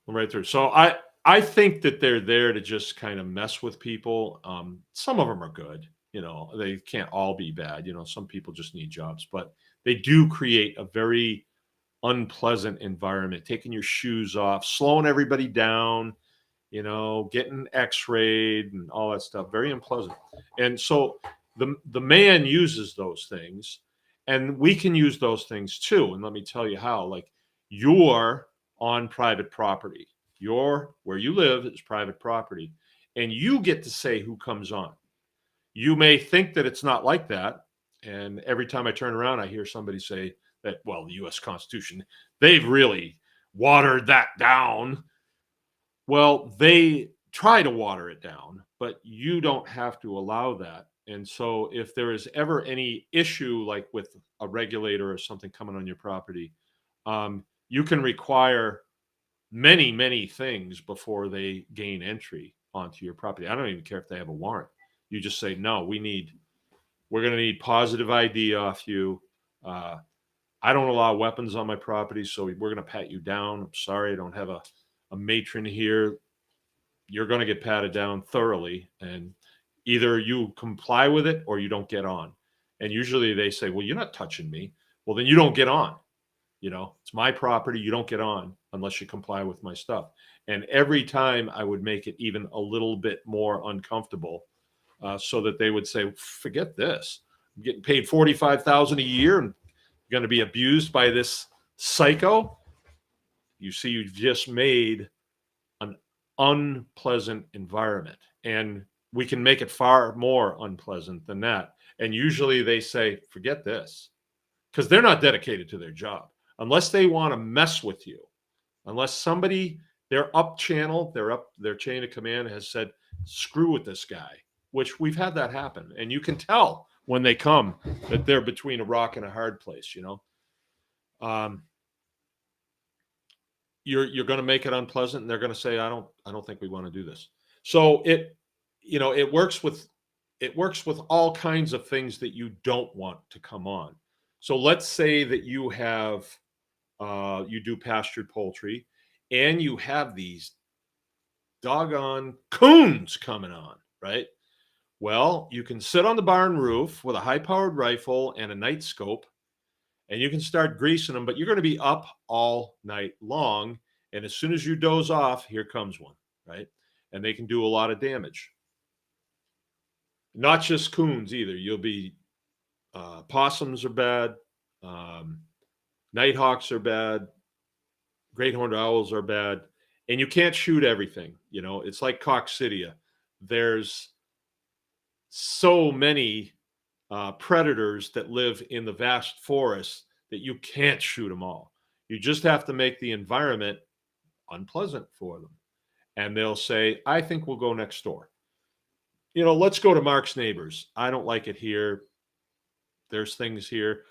Right through. So I think that they're there to just kind of mess with people. Some of them are good. You know, they can't all be bad. You know, some people just need jobs, but they do create a very unpleasant environment, taking your shoes off, slowing everybody down, you know, getting x-rayed and all that stuff. Very unpleasant. And so the man uses those things, and we can use those things too. And let me tell you how. Like, you're on private property. Where you live is private property, and you get to say who comes on. You may think that it's not like that, and every time I turn around, I hear somebody say that, well, the U.S. Constitution, they've really watered that down. Well, they try to water it down, but you don't have to allow that. And so if there is ever any issue, like with a regulator or something coming on your property, you can require many things before they gain entry onto your property. I don't even care if they have a warrant. You just say, no, we're going to need positive ID off you. I don't allow weapons on my property, so we're going to pat you down. I'm sorry, I don't have a matron here. You're going to get patted down thoroughly, and either you comply with it or you don't get on. And usually they say, well, you're not touching me. Well, then you don't get on. It's my property. You don't get on unless you comply with my stuff. And every time I would make it even a little bit more uncomfortable, so that they would say, forget this. I'm getting paid $45,000 a year and going to be abused by this psycho. You see, you've just made an unpleasant environment, and we can make it far more unpleasant than that. And usually they say, forget this, because they're not dedicated to their job. Unless they want to mess with you, unless somebody, their up channel, their chain of command has said, screw with this guy, which we've had that happen. And you can tell when they come that they're between a rock and a hard place, You're going to make it unpleasant, and they're going to say, I don't think we want to do this. So it works with all kinds of things that you don't want to come on. So let's say that you have you do pastured poultry, and you have these doggone coons coming on, right? Well, you can sit on the barn roof with a high-powered rifle and a night scope, and you can start greasing them, but you're going to be up all night long. And as soon as you doze off, here comes one, right? And they can do a lot of damage. Not just coons either. You'll be possums are bad. Nighthawks are bad. Great horned owls are bad. And you can't shoot everything. It's like coccidia. There's so many predators that live in the vast forests that you can't shoot them all. You just have to make the environment unpleasant for them. And they'll say, I think we'll go next door. Let's go to Mark's neighbors. I don't like it here. There's things here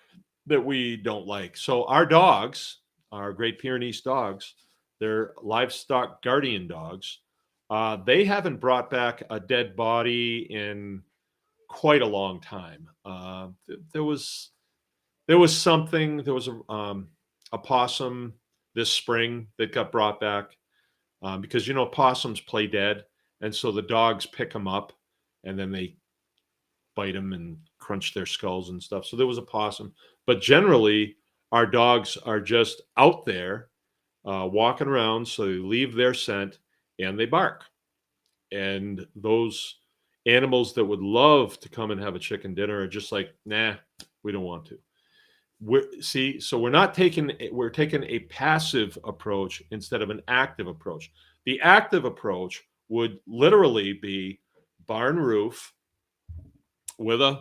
that we don't like. So our dogs, our Great Pyrenees dogs, they're livestock guardian dogs. They haven't brought back a dead body in quite a long time. There was a possum this spring that got brought back because possums play dead, and so the dogs pick them up and then they bite them and crunch their skulls and stuff. So there was a possum, but generally our dogs are just out there walking around, so they leave their scent and they bark. And those animals that would love to come and have a chicken dinner are just like, nah, we don't want to. We're taking a passive approach instead of an active approach. The active approach would literally be barn roof with an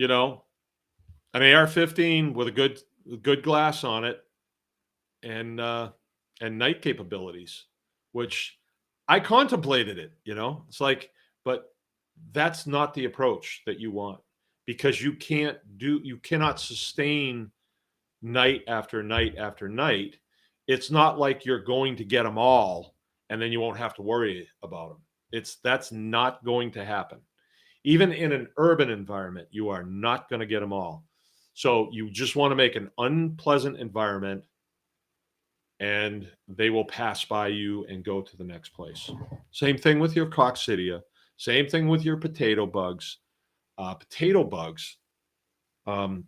AR-15 with a good glass on it, and night capabilities, which I contemplated it. It's like, but that's not the approach that you want, because you cannot sustain night after night after night. It's not like you're going to get them all and then you won't have to worry about them. That's not going to happen. Even in an urban environment, you are not going to get them all. So you just want to make an unpleasant environment, and they will pass by you and go to the next place. Same thing with your coccidia. Same thing with your potato bugs.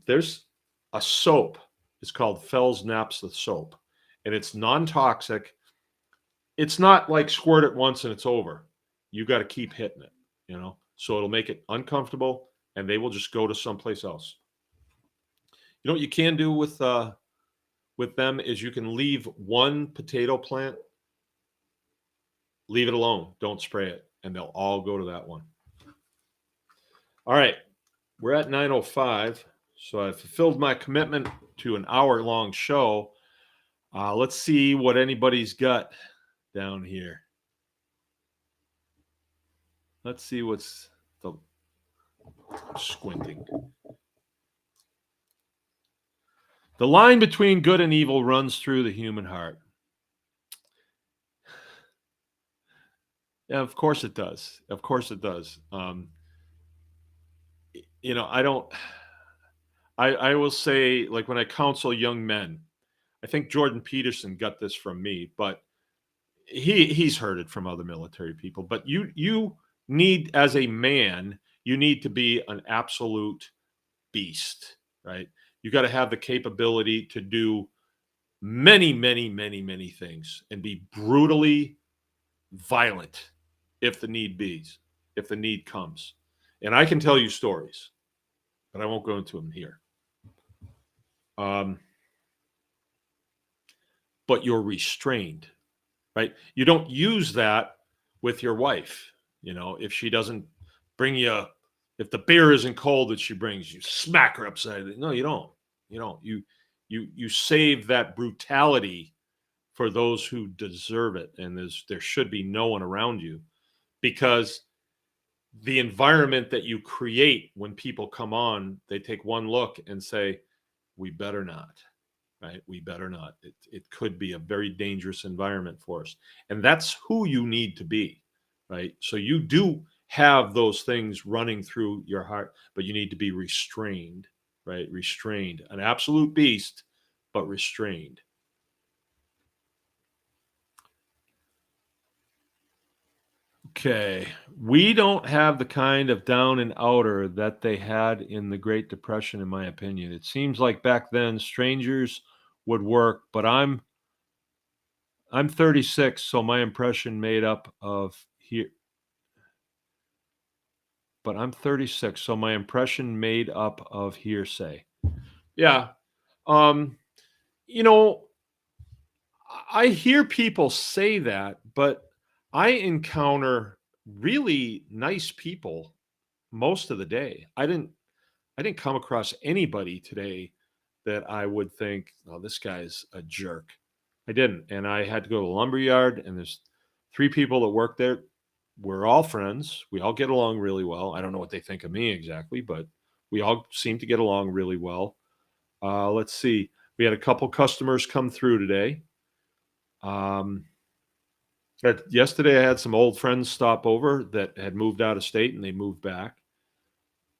There's a soap. It's called Fell's Naphtha soap, and it's non-toxic. It's not like squirt it once and it's over. You got to keep hitting it, so it'll make it uncomfortable, and they will just go to someplace else. What you can do with them is you can leave one potato plant, leave it alone, don't spray it, and they'll all go to that one. All right, we're at 9:05, so I've fulfilled my commitment to an hour-long show. Let's see what anybody's got down here. Let's see what's the squinting. The line between good and evil runs through the human heart. Yeah, of course it does. Of course it does. I don't. I will say, like when I counsel young men, I think Jordan Peterson got this from me, but he's heard it from other military people. But you need, as a man, you need to be an absolute beast, right? You got to have the capability to do many, many, many, many things and be brutally violent if the need be, if the need comes. And I can tell you stories, but I won't go into them here. Um, but you're restrained, right? You don't use that with your wife. If she doesn't bring you, if the beer isn't cold that she brings, you smack her upside. No, you don't. You don't. You save that brutality for those who deserve it, and there should be no one around you, because the environment that you create when people come on, they take one look and say, "We better not." Right? We better not. It could be a very dangerous environment for us. And that's who you need to be, right? So you do have those things running through your heart, but you need to be restrained, right? Restrained. An absolute beast, but restrained. Okay. We don't have the kind of down and outer that they had in the Great Depression, in my opinion. It seems like back then strangers would work, but I'm 36, so my impression made up of here. But I'm 36, so my impression made up of hearsay. Yeah. Um, you know, I hear people say that, but I encounter really nice people most of the day. I didn't come across anybody today that I would think, "Oh, this guy's a jerk." I didn't, and I had to go to the lumber yard, and there's 3 people that work there. We're all friends. We all get along really well. I don't know what they think of me exactly, but we all seem to get along really well. Let's see. We had a couple customers come through today. Um, Yesterday, I had some old friends stop over that had moved out of state, and they moved back.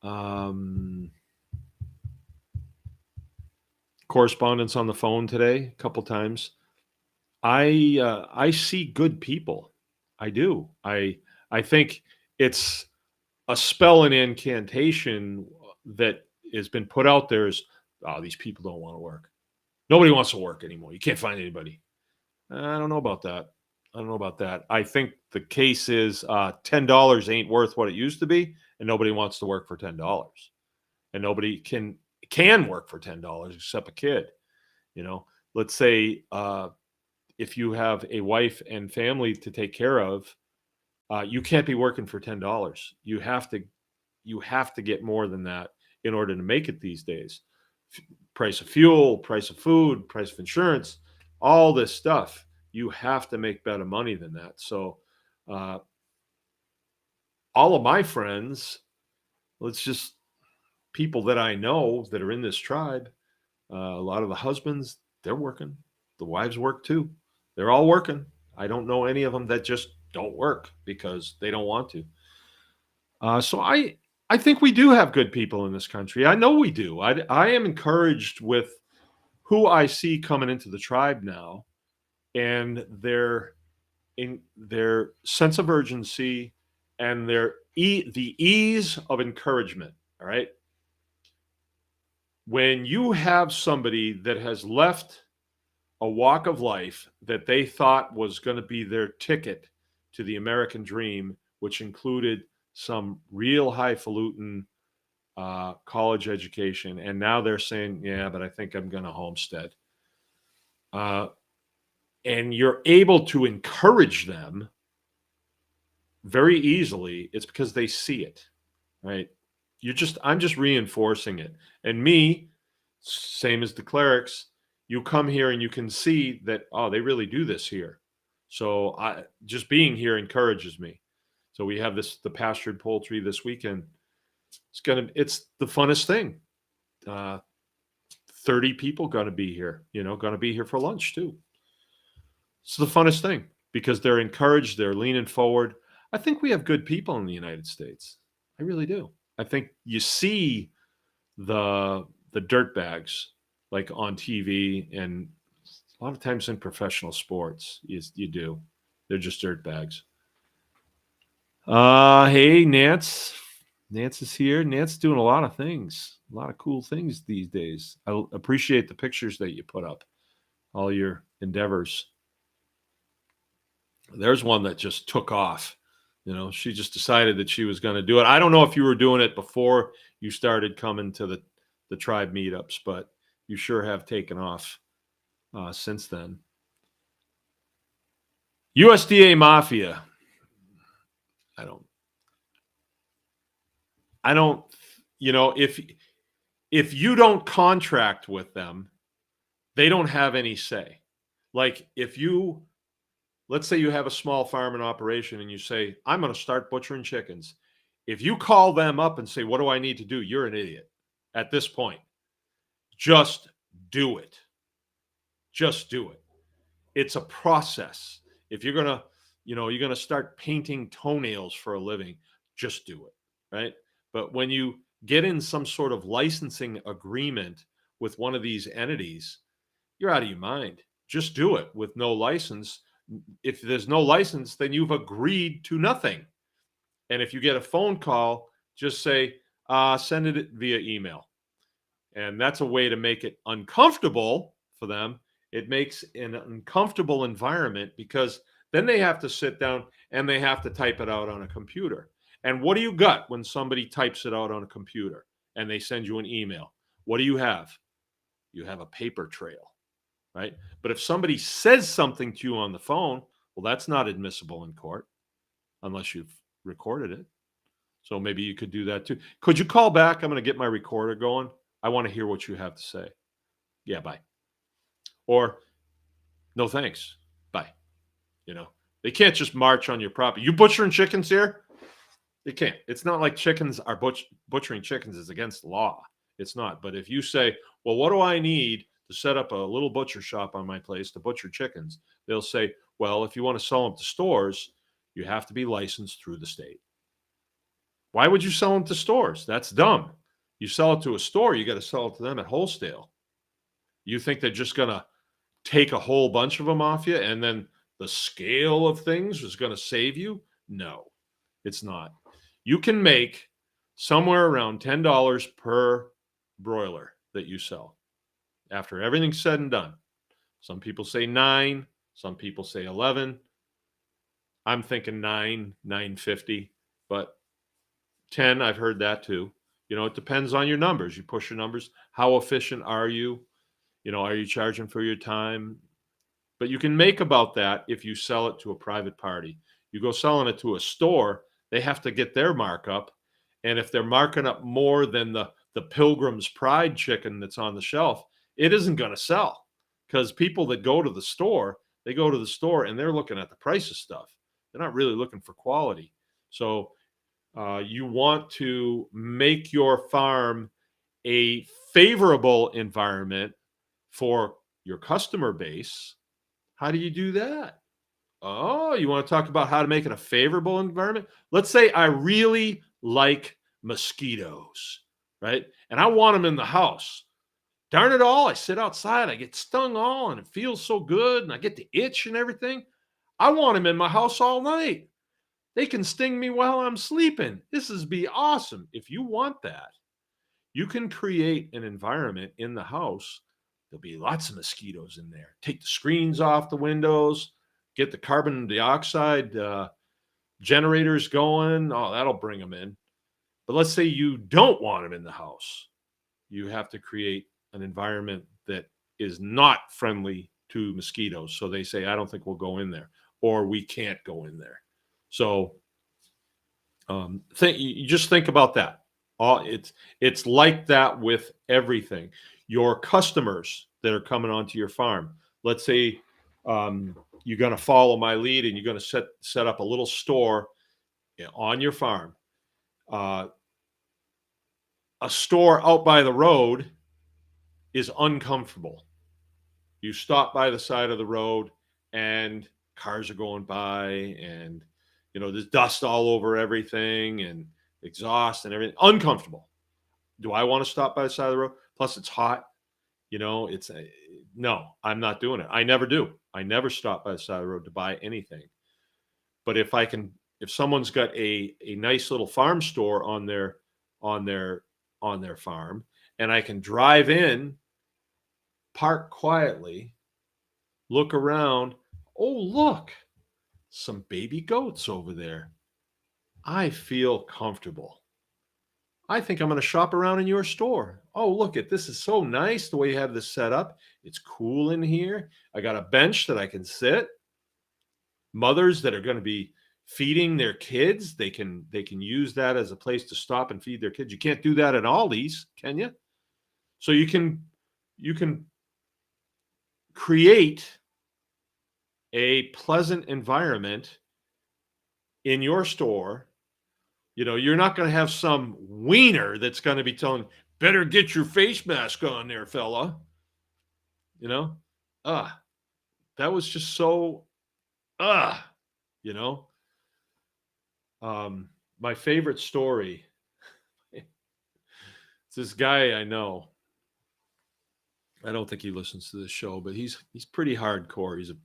Um, Correspondence on the phone today a couple times. I see good people. I do. I think it's a spell and incantation that has been put out there is, oh, these people don't want to work. Nobody wants to work anymore. You can't find anybody. I don't know about that. I don't know about that. I think the case is $10 ain't worth what it used to be, and nobody wants to work for $10, and nobody can work for $10 except a kid. Let's say if you have a wife and family to take care of, you can't be working for $10. You have to get more than that in order to make it these days. Price of fuel, price of food, price of insurance, all this stuff. You have to make better money than that. So, uh, all of my friends, let's just people that I know that are in this tribe, a lot of the husbands, they're working. The wives work too. They're all working. I don't know any of them that just don't work because they don't want to. So I think we do have good people in this country. I know we do. I am encouraged with who I see coming into the tribe now, and their sense of urgency and the ease of encouragement. All right, when you have somebody that has left a walk of life that they thought was going to be their ticket to the American dream, which included some real highfalutin college education, and now they're saying, "Yeah, but I think I'm going to homestead." Uh, and you're able to encourage them very easily. It's because they see it, right? I'm just reinforcing it, and me, same as the clerics. You come here and you can see that, oh, they really do this here. So I just being here encourages me. So we have the pastured poultry this weekend. It's the funnest thing. 30 people gonna be here, gonna be here for lunch too. It's the funnest thing because they're encouraged, they're leaning forward. I think we have good people in the United States. I really do. I think you see the dirt bags like on TV and a lot of times in professional sports. You do. They're just dirt bags. Hey, Nance. Nance is here. Nance doing a lot of things, a lot of cool things these days. I appreciate the pictures that you put up, all your endeavors. There's one that just took off. She just decided that she was going to do it. I don't know if you were doing it before you started coming to the tribe meetups, but you sure have taken off since then. USDA Mafia. I don't, if you don't contract with them, they don't have any say. Like let's say you have a small farm and operation and you say, I'm going to start butchering chickens. If you call them up and say, what do I need to do? You're an idiot at this point. Just do it. Just do it. It's a process. If you're going to start painting toenails for a living, just do it. Right. But when you get in some sort of licensing agreement with one of these entities, you're out of your mind. Just do it with no license. If there's no license, then you've agreed to nothing. And if you get a phone call, just say, send it via email. And that's a way to make it uncomfortable for them. It makes an uncomfortable environment because then they have to sit down and they have to type it out on a computer. And what do you got when somebody types it out on a computer and they send you an email? What do you have? You have a paper trail, right? But if somebody says something to you on the phone, well, that's not admissible in court unless you've recorded it. So maybe you could do that too. Could you call back? I'm going to get my recorder going. I want to hear what you have to say. Yeah, bye. Or no, thanks. Bye. They can't just march on your property. You butchering chickens here? They can't. It's not like chickens are butchering chickens is against the law. It's not. But if you say, well, what do I need to set up a little butcher shop on my place to butcher chickens? They'll say, well, if you want to sell them to stores, you have to be licensed through the state. Why would you sell them to stores? That's dumb. You sell it to a store, you got to sell it to them at wholesale. You think they're just going to take a whole bunch of them off you and then the scale of things is going to save you? No, it's not. You can make somewhere around $10 per broiler that you sell after everything's said and done. Some people say 9, some people say 11. I'm thinking 9.50, but 10, I've heard that too. It depends on your numbers. You push your numbers. How efficient are you? Are you charging for your time? But you can make about that if you sell it to a private party. You go selling it to a store, they have to get their markup. And if they're marking up more than the Pilgrim's Pride chicken that's on the shelf, it isn't going to sell. Because people that go to the store, they go to the store and they're looking at the price of stuff. They're not really looking for quality. So you want to make your farm a favorable environment for your customer base. How do you do that? Oh, you want to talk about how to make it a favorable environment? Let's say I really like mosquitoes, right? And I want them in the house. Darn it all, I sit outside, I get stung all, and it feels so good, and I get the itch and everything. I want them in my house all night. They can sting me while I'm sleeping. This is be awesome. If you want that, you can create an environment in the house. There'll be lots of mosquitoes in there. Take the screens off the windows, get the carbon dioxide generators going. Oh, that'll bring them in. But let's say you don't want them in the house. You have to create an environment that is not friendly to mosquitoes. So they say, I don't think we'll go in there, or we can't go in there. So you just think about that. It's like that with everything. Your customers that are coming onto your farm. Let's say you're going to follow my lead and you're going to set up a little store on your farm. A store out by the road is uncomfortable. You stop by the side of the road and cars are going by and There's dust all over everything and exhaust and everything. Uncomfortable. Do I want to stop by the side of the road? Plus, it's hot. It's no, I'm not doing it. I never do. I never stop by the side of the road to buy anything. But if someone's got a nice little farm store on their farm, and I can drive in, park quietly, look around. Oh, look, some baby goats over there. I feel comfortable. I think I'm going to shop around in your store. Oh, look at this. Is so nice the way you have this set up. It's cool in here. I got a bench that I can sit. Mothers that are going to be feeding their kids, they can use that as a place to stop and feed their kids. You can't do that at Aldi's, can you? So you can create a pleasant environment in your store. You're not going to have some wiener that's going to be telling, better get your face mask on there, fella. That was just so, my favorite story. It's this guy I know. I don't think he listens to this show, but he's pretty hardcore. He's a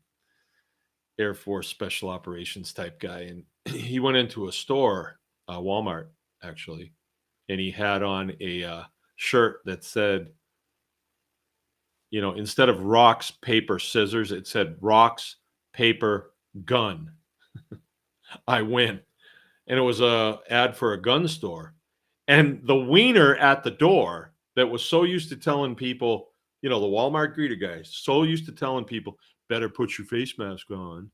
Air Force special operations type guy. And he went into a store, Walmart, actually, and he had on a shirt that said, instead of rocks, paper, scissors, it said rocks, paper, gun. I win. And it was a ad for a gun store. And the wiener at the door that was so used to telling people, the Walmart greeter guys, so used to telling people, better put your face mask on,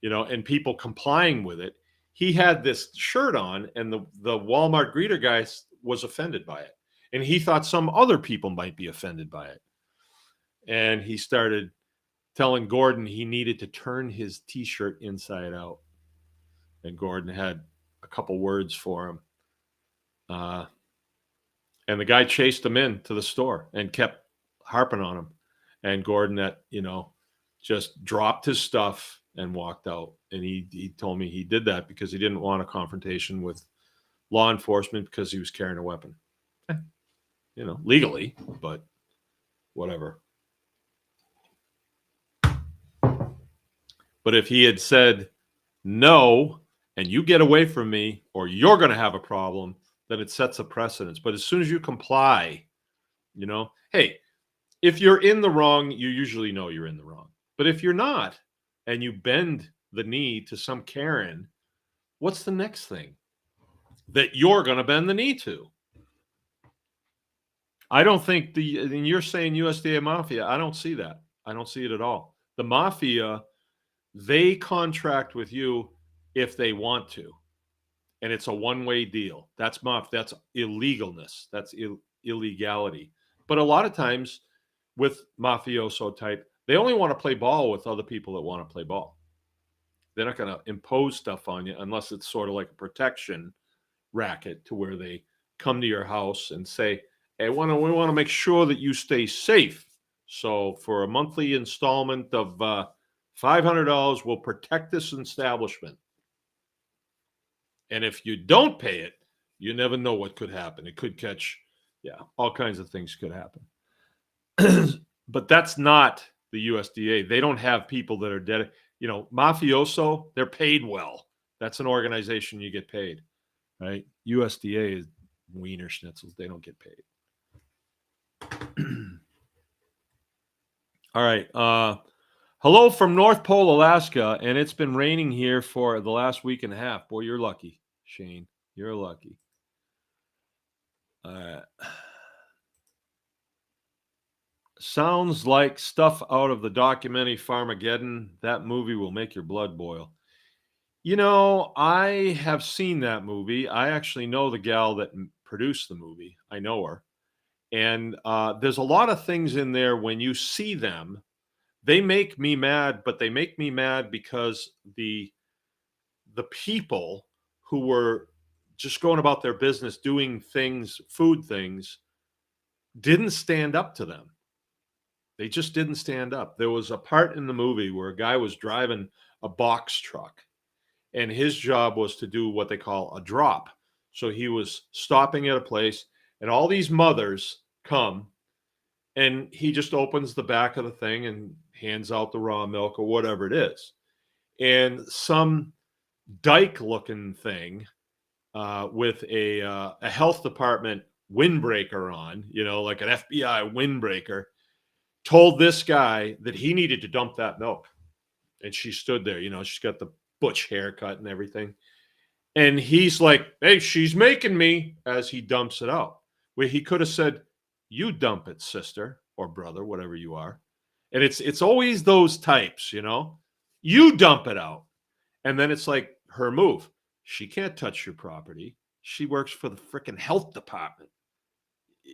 and people complying with it. He had this shirt on, and the Walmart greeter guy was offended by it. And he thought some other people might be offended by it. And he started telling Gordon he needed to turn his T-shirt inside out. And Gordon had a couple words for him. And the guy chased him into the store and kept harping on him. And Gordon, just dropped his stuff and walked out. And he told me he did that because he didn't want a confrontation with law enforcement because he was carrying a weapon. Legally, but whatever. But if he had said, no, and you get away from me or you're going to have a problem, then it sets a precedence. But as soon as you comply, hey, if you're in the wrong, you usually know you're in the wrong. But if you're not, and you bend the knee to some Karen, what's the next thing that you're going to bend the knee to? I don't think and you're saying USDA Mafia, I don't see that. I don't see it at all. The Mafia, they contract with you if they want to. And it's a one-way deal. That's that's illegalness. That's illegality. But a lot of times with mafioso type, they only want to play ball with other people that want to play ball. They're not going to impose stuff on you unless it's sort of like a protection racket to where they come to your house and say, hey, we want to make sure that you stay safe. So for a monthly installment of $500, we'll protect this establishment. And if you don't pay it, you never know what could happen. It could catch, all kinds of things could happen. But that's not the USDA. They don't have people that are dedicated. Mafioso, they're paid well. That's an organization you get paid, right? USDA is wiener schnitzels. They don't get paid. All right. Hello from North Pole, Alaska, and it's been raining here for the last week and a half. Boy, you're lucky, Shane. You're lucky. Sounds like stuff out of the documentary Farmageddon. That movie will make your blood boil. I have seen that movie. I actually know the gal that produced the movie. I know her. And there's a lot of things in there when you see them. They make me mad, but they make me mad because the people who were just going about their business, doing things, food things, didn't stand up to them. They just didn't stand up. There was a part in the movie where a guy was driving a box truck, and his job was to do what they call a drop. So he was stopping at a place, and all these mothers come, and he just opens the back of the thing and hands out the raw milk or whatever it is. And some dyke looking thing with a health department windbreaker on, like an FBI windbreaker, told this guy that he needed to dump that milk. And she stood there, she's got the butch haircut and everything. And he's like, hey, she's making me, as he dumps it out. Where he could have said, you dump it, sister or brother, whatever you are. And it's always those types, you dump it out. And then it's like her move. She can't touch your property. She works for the freaking health department.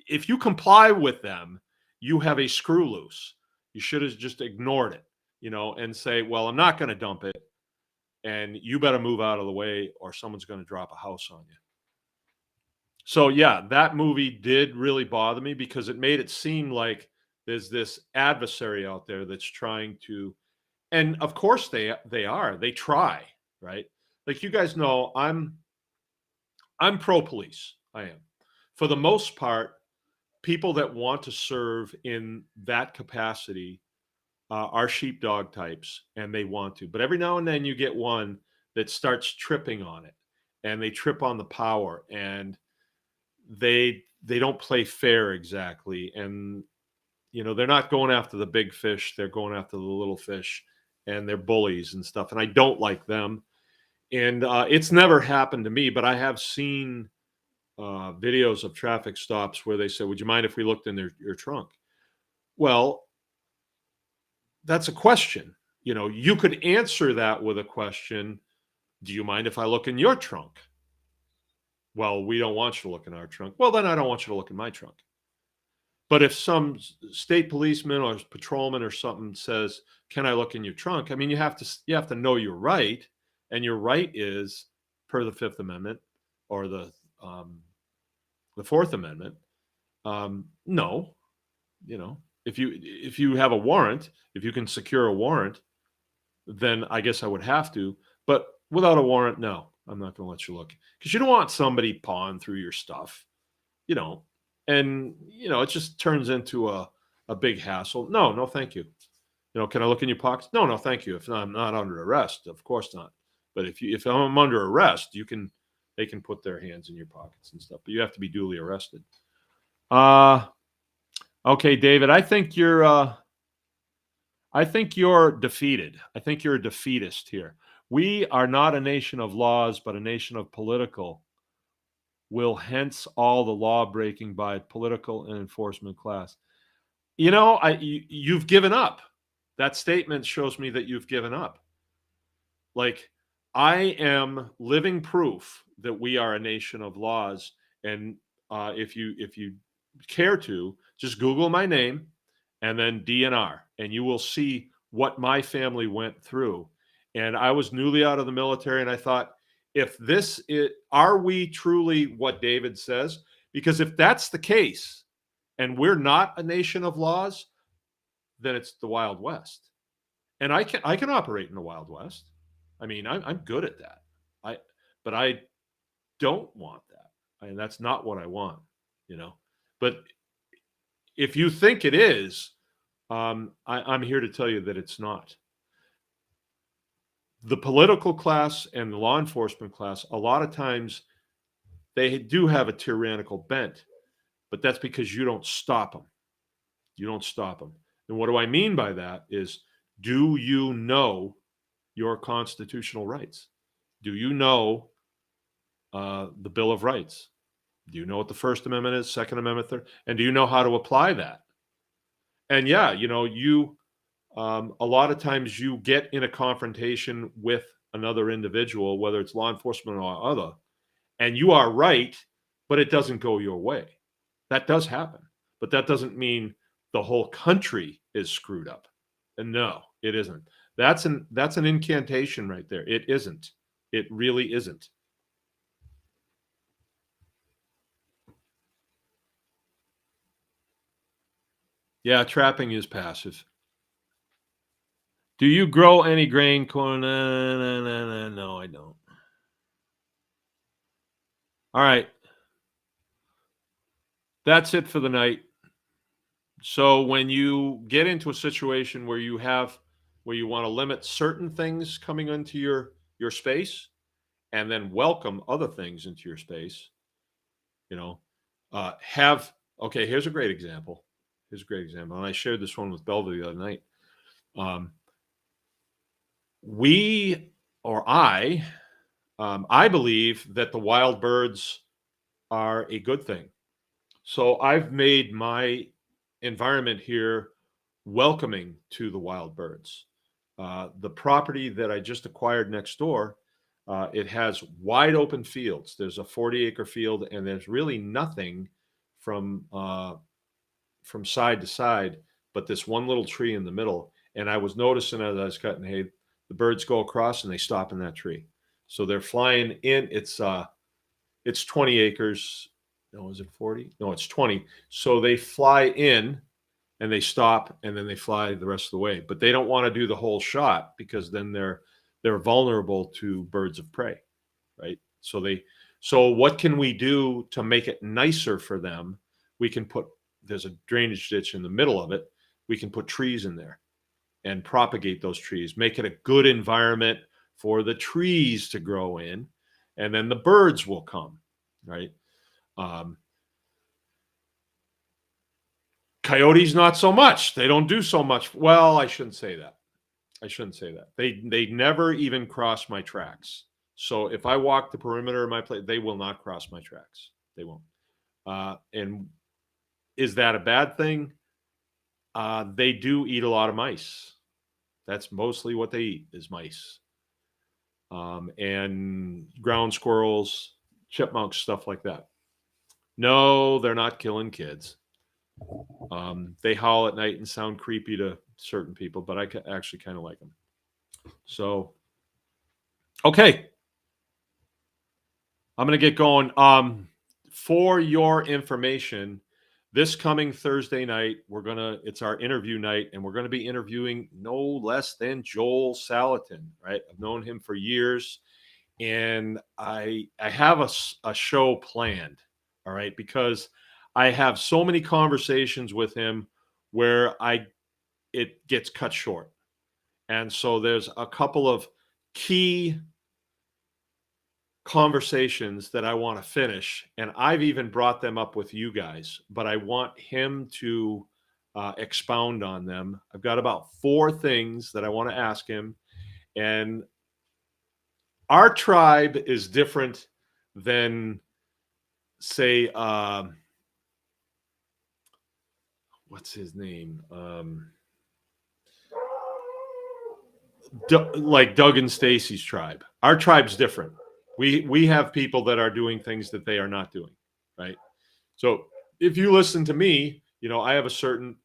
If you comply with them, you have a screw loose. You should have just ignored it, and say, well, I'm not going to dump it. And you better move out of the way or someone's going to drop a house on you. So, yeah, that movie did really bother me because it made it seem like there's this adversary out there that's trying to, and of course they try, right? Like, you guys know, I'm pro police. I am. For the most part, people that want to serve in that capacity are sheepdog types, and they want to. But every now and then you get one that starts tripping on it, and they trip on the power, and they don't play fair exactly. And they're not going after the big fish; they're going after the little fish, and they're bullies and stuff. And I don't like them. And it's never happened to me, but I have seen videos of traffic stops where they say, would you mind if we looked in your trunk? Well, that's a question. You could answer that with a question. Do you mind if I look in your trunk? Well, we don't want you to look in our trunk. Well, then I don't want you to look in my trunk. But if some state policeman or patrolman or something says, can I look in your trunk? I mean, you have to know your right. And your right is per the Fifth Amendment or the Fourth Amendment. No, if you have a warrant, if you can secure a warrant, then I guess I would have to. But without a warrant, no, I'm not going to let you look, because you don't want somebody pawing through your stuff, and it just turns into a big hassle. No, thank you. Can I look in your pockets? No, thank you. If I'm not under arrest, of course not. But if I'm under arrest, they can put their hands in your pockets and stuff. But you have to be duly arrested. Okay, David, I think you're defeated. I think you're a defeatist here. We are not a nation of laws, but a nation of political will, hence all the law breaking by political and enforcement class. You've given up. That statement shows me that you've given up. Like, I am living proof that we are a nation of laws. And if you care to, just Google my name and then DNR, and you will see what my family went through. And I was newly out of the military, and I thought, are we truly what David says? Because if that's the case, and we're not a nation of laws, then it's the Wild West. And I can operate in the Wild West. I mean, I'm good at that. But I don't want that. And that's not what I want, But if you think it is, I'm here to tell you that it's not. The political class and the law enforcement class, a lot of times, they do have a tyrannical bent, but that's because you don't stop them. You don't stop them. And what do I mean by that is, do you know your constitutional rights? Do you know the Bill of Rights? Do you know what the First Amendment is, Second Amendment, Third? And do you know how to apply that? And yeah, a lot of times you get in a confrontation with another individual, whether it's law enforcement or other, and you are right, but it doesn't go your way. That does happen. But that doesn't mean the whole country is screwed up. And no, it isn't. That's an incantation right there. It isn't. It really isn't. Yeah, trapping is passive. Do you grow any grain corn? No, I don't. All right. That's it for the night. So when you get into a situation where you want to limit certain things coming into your space and then welcome other things into your space, you know, have okay, here's a great example. And I shared this one with Belva the other night. Um, we or I believe that the wild birds are a good thing. So I've made my environment here welcoming to the wild birds. The property that I just acquired next door, it has wide open fields. There's a 40-acre field, and there's really nothing from side to side, but this one little tree in the middle. And I was noticing as I was cutting hay, the birds go across and they stop in that tree. So they're flying in. It's 20 acres. No, is it 40? No, it's 20. So they fly in and they stop and then they fly the rest of the way. But they don't want to do the whole shot because then they're vulnerable to birds of prey, right? So what can we do to make it nicer for them? There's a drainage ditch in the middle of it. We can put trees in there and propagate those trees, make it a good environment for the trees to grow in, and then the birds will come, right? Coyotes, not so much. They don't do so much. Well, I shouldn't say that. They never even cross my tracks. So if I walk the perimeter of my place, they will not cross my tracks. They won't. And is that a bad thing? They do eat a lot of mice. That's mostly what they eat is mice. And ground squirrels, chipmunks, stuff like that. No, they're not killing kids. They howl at night and sound creepy to certain people, but I actually kind of like them. So, okay. I'm going to get going. For your information, this coming Thursday night, it's our interview night, and we're going to be interviewing no less than Joel Salatin, right? I've known him for years, and I have a show planned, all right, because I have so many conversations with him where it gets cut short. And so there's a couple of key conversations that I want to finish, and I've even brought them up with you guys, but I want him to expound on them. I've got about 4 things that I want to ask him, and our tribe is different than, say, what's his name? Like Doug and Stacy's tribe. Our tribe's different. We have people that are doing things that they are not doing, right? So if you listen to me, I have a certain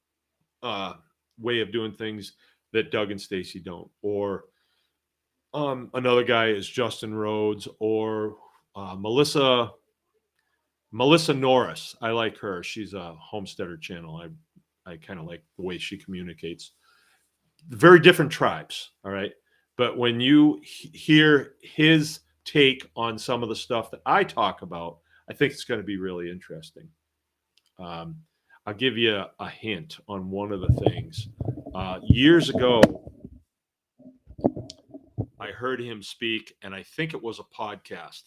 way of doing things that Doug and Stacy don't. Or another guy is Justin Rhodes, or Melissa Norris. I like her. She's a Homesteader channel. I kind of like the way she communicates. Very different tribes, all right? But when you hear his take on some of the stuff that I talk about, I think it's going to be really interesting. I'll give you a hint on one of the things. Years ago, I heard him speak, and I think it was a podcast.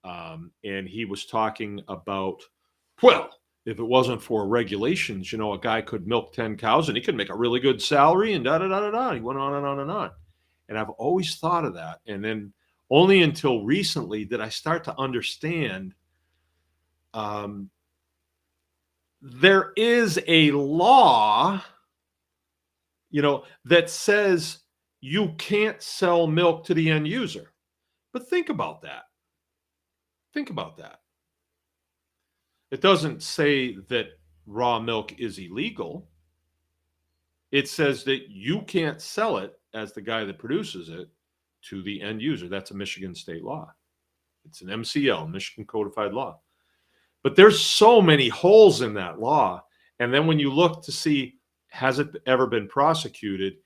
And he was talking about, well, if it wasn't for regulations, a guy could milk 10 cows and he could make a really good salary and da-da-da-da-da. He went on and on and on. And I've always thought of that. And then only until recently did I start to understand there is a law, that says you can't sell milk to the end user. But think about that. It doesn't say that raw milk is illegal. It says that you can't sell it as the guy that produces it to the end user. That's a Michigan state law. It's an MCL, Michigan Codified Law. But there's so many holes in that law. And then when you look to see, has it ever been prosecuted?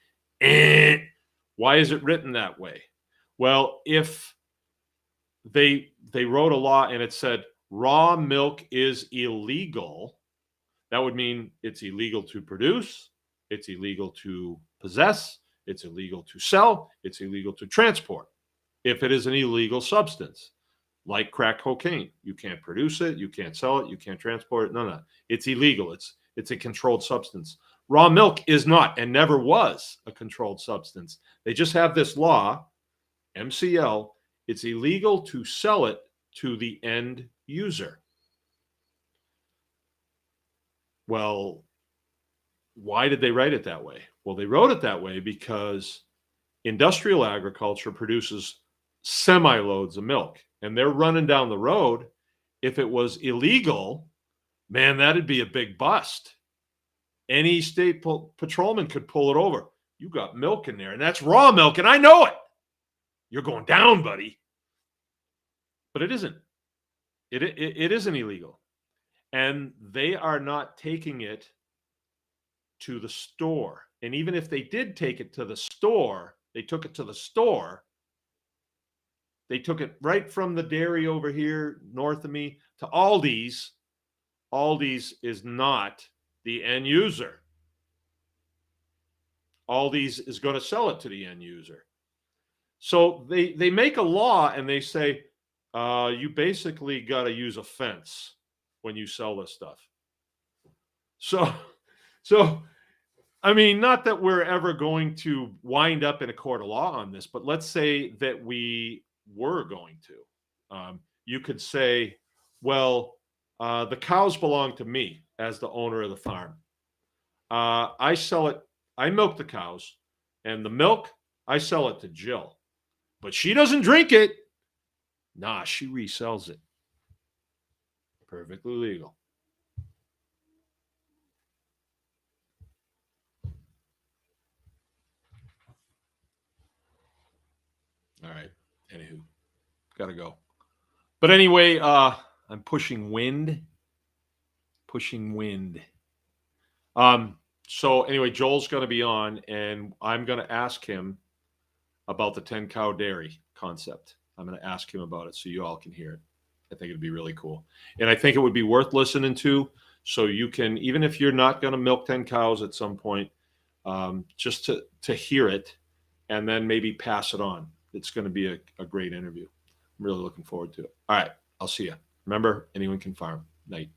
Why is it written that way? Well, if they wrote a law and it said raw milk is illegal, that would mean it's illegal to produce, it's illegal to possess, it's illegal to sell, it's illegal to transport. If it is an illegal substance, like crack cocaine, you can't produce it, you can't sell it, you can't transport it. No. It's illegal. It's a controlled substance. Raw milk is not and never was a controlled substance. They just have this law, MCL, it's illegal to sell it to the end user. Well, why did they write it that way? Well, they wrote it that way because industrial agriculture produces semi-loads of milk, and they're running down the road. If it was illegal, man, that'd be a big bust. Any state patrolman could pull it over. You got milk in there, and that's raw milk, and I know it. You're going down, buddy. But it isn't. It isn't illegal. And they are not taking it to the store. And even if they did take it to the store, they took it to the store. They took it right from the dairy over here north of me to Aldi's. Aldi's is not the end user. Aldi's is going to sell it to the end user. So they make a law and they say, you basically got to use a fence when you sell this stuff. So, I mean, not that we're ever going to wind up in a court of law on this, but let's say that we were going to. You could say, well, the cows belong to me as the owner of the farm. I sell it. I milk the cows, and the milk, I sell it to Jill. But she doesn't drink it. Nah, she resells it. Perfectly legal. All right. Anywho, gotta go. But anyway, I'm pushing wind. So anyway, Joel's going to be on, and I'm going to ask him about the 10 cow dairy concept. I'm going to ask him about it so you all can hear it. I think it'd be really cool. And I think it would be worth listening to, so you can, even if you're not going to milk 10 cows at some point, just to hear it and then maybe pass it on. It's going to be a great interview. I'm really looking forward to it. All right. I'll see you. Remember, anyone can farm. Night.